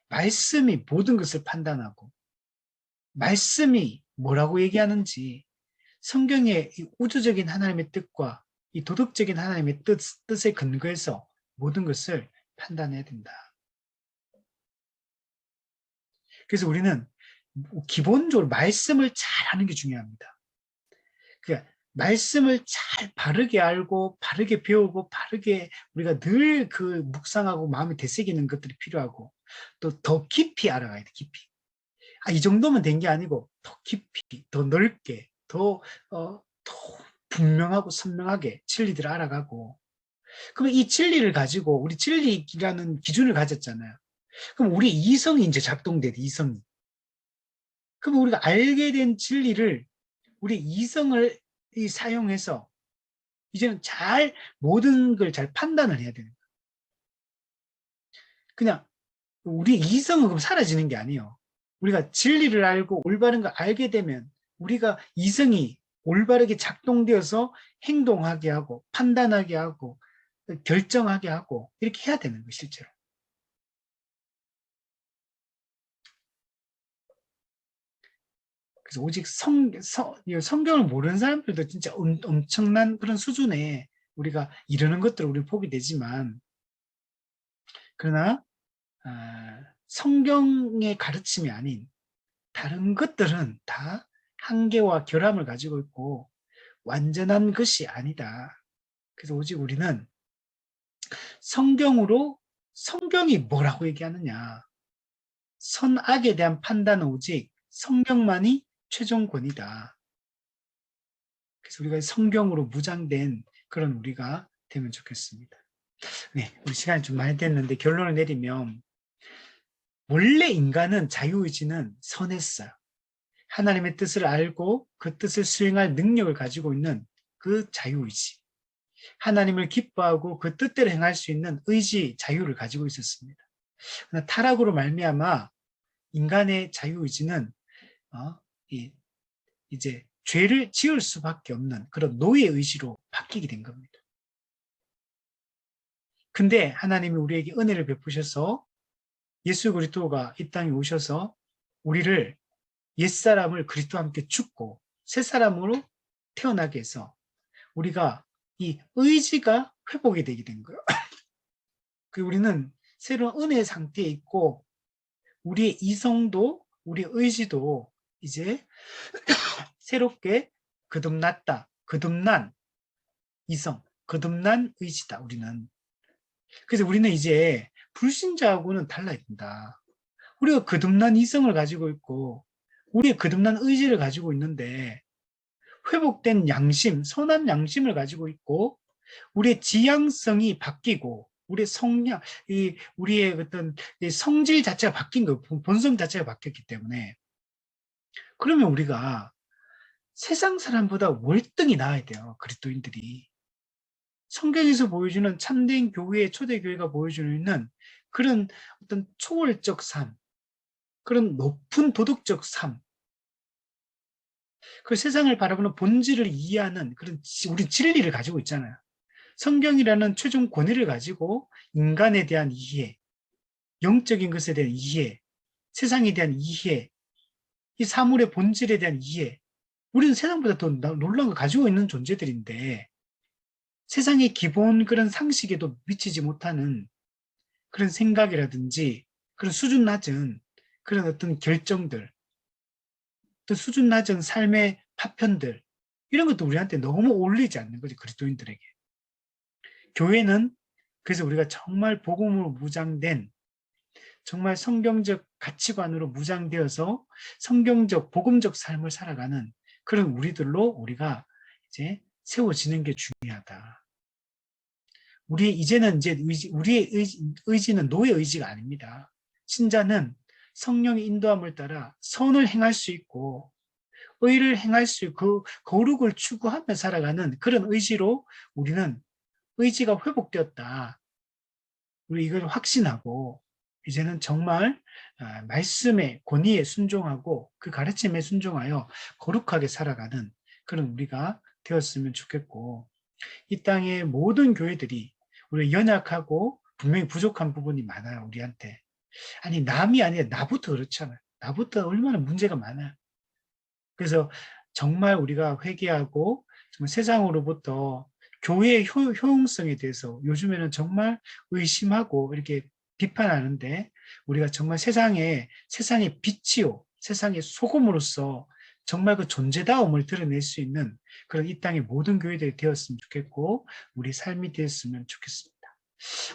말씀이 모든 것을 판단하고 말씀이 뭐라고 얘기하는지 성경의 이 우주적인 하나님의 뜻과 이 도덕적인 하나님의 뜻에 근거해서 모든 것을 판단해야 된다. 그래서 우리는 기본적으로 말씀을 잘 하는 게 중요합니다. 그러니까 말씀을 잘 바르게 알고 바르게 배우고 바르게 우리가 늘 그 묵상하고 마음에 되새기는 것들이 필요하고 또 더 깊이 알아가야 돼. 깊이. 이 정도면 된 게 아니고 더 깊이, 더 넓게, 더 분명하고 선명하게 진리들을 알아가고 그럼 이 진리를 가지고 우리 진리라는 기준을 가졌잖아요. 그럼 우리 이성이 이제 작동돼, 이성이. 그럼 우리가 알게 된 진리를 우리 이성을 사용해서 이제는 모든 걸 잘 판단을 해야 되는 거예요. 그냥 우리 이성은 그럼 사라지는 게 아니에요. 우리가 진리를 알고 올바른 걸 알게 되면 우리가 이성이 올바르게 작동되어서 행동하게 하고 판단하게 하고 결정하게 하고 이렇게 해야 되는 거예요, 실제로. 그래서 오직 성경을 모르는 사람들도 진짜 엄청난 그런 수준에 우리가 이러는 것들을 우리 보게 되지만 그러나 성경의 가르침이 아닌 다른 것들은 다 한계와 결함을 가지고 있고 완전한 것이 아니다. 그래서 오직 우리는 성경이 뭐라고 얘기하느냐. 선악에 대한 판단은 오직 성경만이 최종권이다. 그래서 우리가 성경으로 무장된 그런 우리가 되면 좋겠습니다. 네, 우리 시간이 좀 많이 됐는데 결론을 내리면 원래 인간은 자유의지는 선했어요. 하나님의 뜻을 알고 그 뜻을 수행할 능력을 가지고 있는 그 자유의지. 하나님을 기뻐하고 그 뜻대로 행할 수 있는 의지, 자유를 가지고 있었습니다. 그러나 타락으로 말미암아 인간의 자유의지는 이제 죄를 지을 수밖에 없는 그런 노예 의지로 바뀌게 된 겁니다. 근데 하나님이 우리에게 은혜를 베푸셔서 예수 그리스도가 이 땅에 오셔서 우리를 옛사람을 그리스도와 함께 죽고 새 사람으로 태어나게 해서 우리가 이 의지가 회복이 되게 된 거예요. 우리는 새로운 은혜의 상태에 있고 우리의 이성도 우리의 의지도 이제 새롭게 거듭났다. 거듭난 이성, 거듭난 의지다. 우리는. 그래서 우리는 이제 불신자하고는 달라야 된다. 우리가 거듭난 이성을 가지고 있고 우리의 거듭난 의지를 가지고 있는데 회복된 양심, 선한 양심을 가지고 있고 우리의 지향성이 바뀌고 우리의 성량, 우리의 어떤 성질 자체가 바뀐 거, 본성 자체가 바뀌었기 때문에 그러면 우리가 세상 사람보다 월등히 나아야 돼요. 그리스도인들이. 성경에서 보여주는 참된 교회, 초대교회가 보여주는 그런 어떤 초월적 삶, 그런 높은 도덕적 삶, 그 세상을 바라보는 본질을 이해하는 그런 우리 진리를 가지고 있잖아요. 성경이라는 최종 권위를 가지고 인간에 대한 이해, 영적인 것에 대한 이해, 세상에 대한 이해, 이 사물의 본질에 대한 이해, 우리는 세상보다 더 놀라운 걸 가지고 있는 존재들인데 세상의 기본 그런 상식에도 미치지 못하는 그런 생각이라든지 그런 수준 낮은 그런 어떤 결정들, 또 수준 낮은 삶의 파편들 이런 것도 우리한테 너무 어울리지 않는 거지 그리스도인들에게. 교회는 그래서 우리가 정말 복음으로 무장된 정말 성경적 가치관으로 무장되어서 성경적 복음적 삶을 살아가는 그런 우리들로 우리가 이제 세워지는 게 중요하다. 이제는 이제 우리의 의지는 노예 의지가 아닙니다. 신자는 성령의 인도함을 따라 선을 행할 수 있고 의를 행할 수 있고 거룩을 추구하며 살아가는 그런 의지로 우리는 의지가 회복되었다. 우리 이걸 확신하고 이제는 정말 말씀의 권위에 순종하고 그 가르침에 순종하여 거룩하게 살아가는 그런 우리가 되었으면 좋겠고 이 땅의 모든 교회들이 우리 연약하고 분명히 부족한 부분이 많아요. 우리한테. 아니 남이 아니라 나부터 그렇잖아요. 나부터 얼마나 문제가 많아요. 그래서 정말 우리가 회개하고 정말 세상으로부터 교회의 효용성에 대해서 요즘에는 정말 의심하고 이렇게 비판하는데 우리가 정말 세상의 빛이요, 세상의 소금으로서 정말 그 존재다움을 드러낼 수 있는 그런 이 땅의 모든 교회들이 되었으면 좋겠고 우리 삶이 되었으면 좋겠습니다.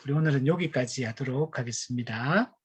우리 오늘은 여기까지 하도록 하겠습니다.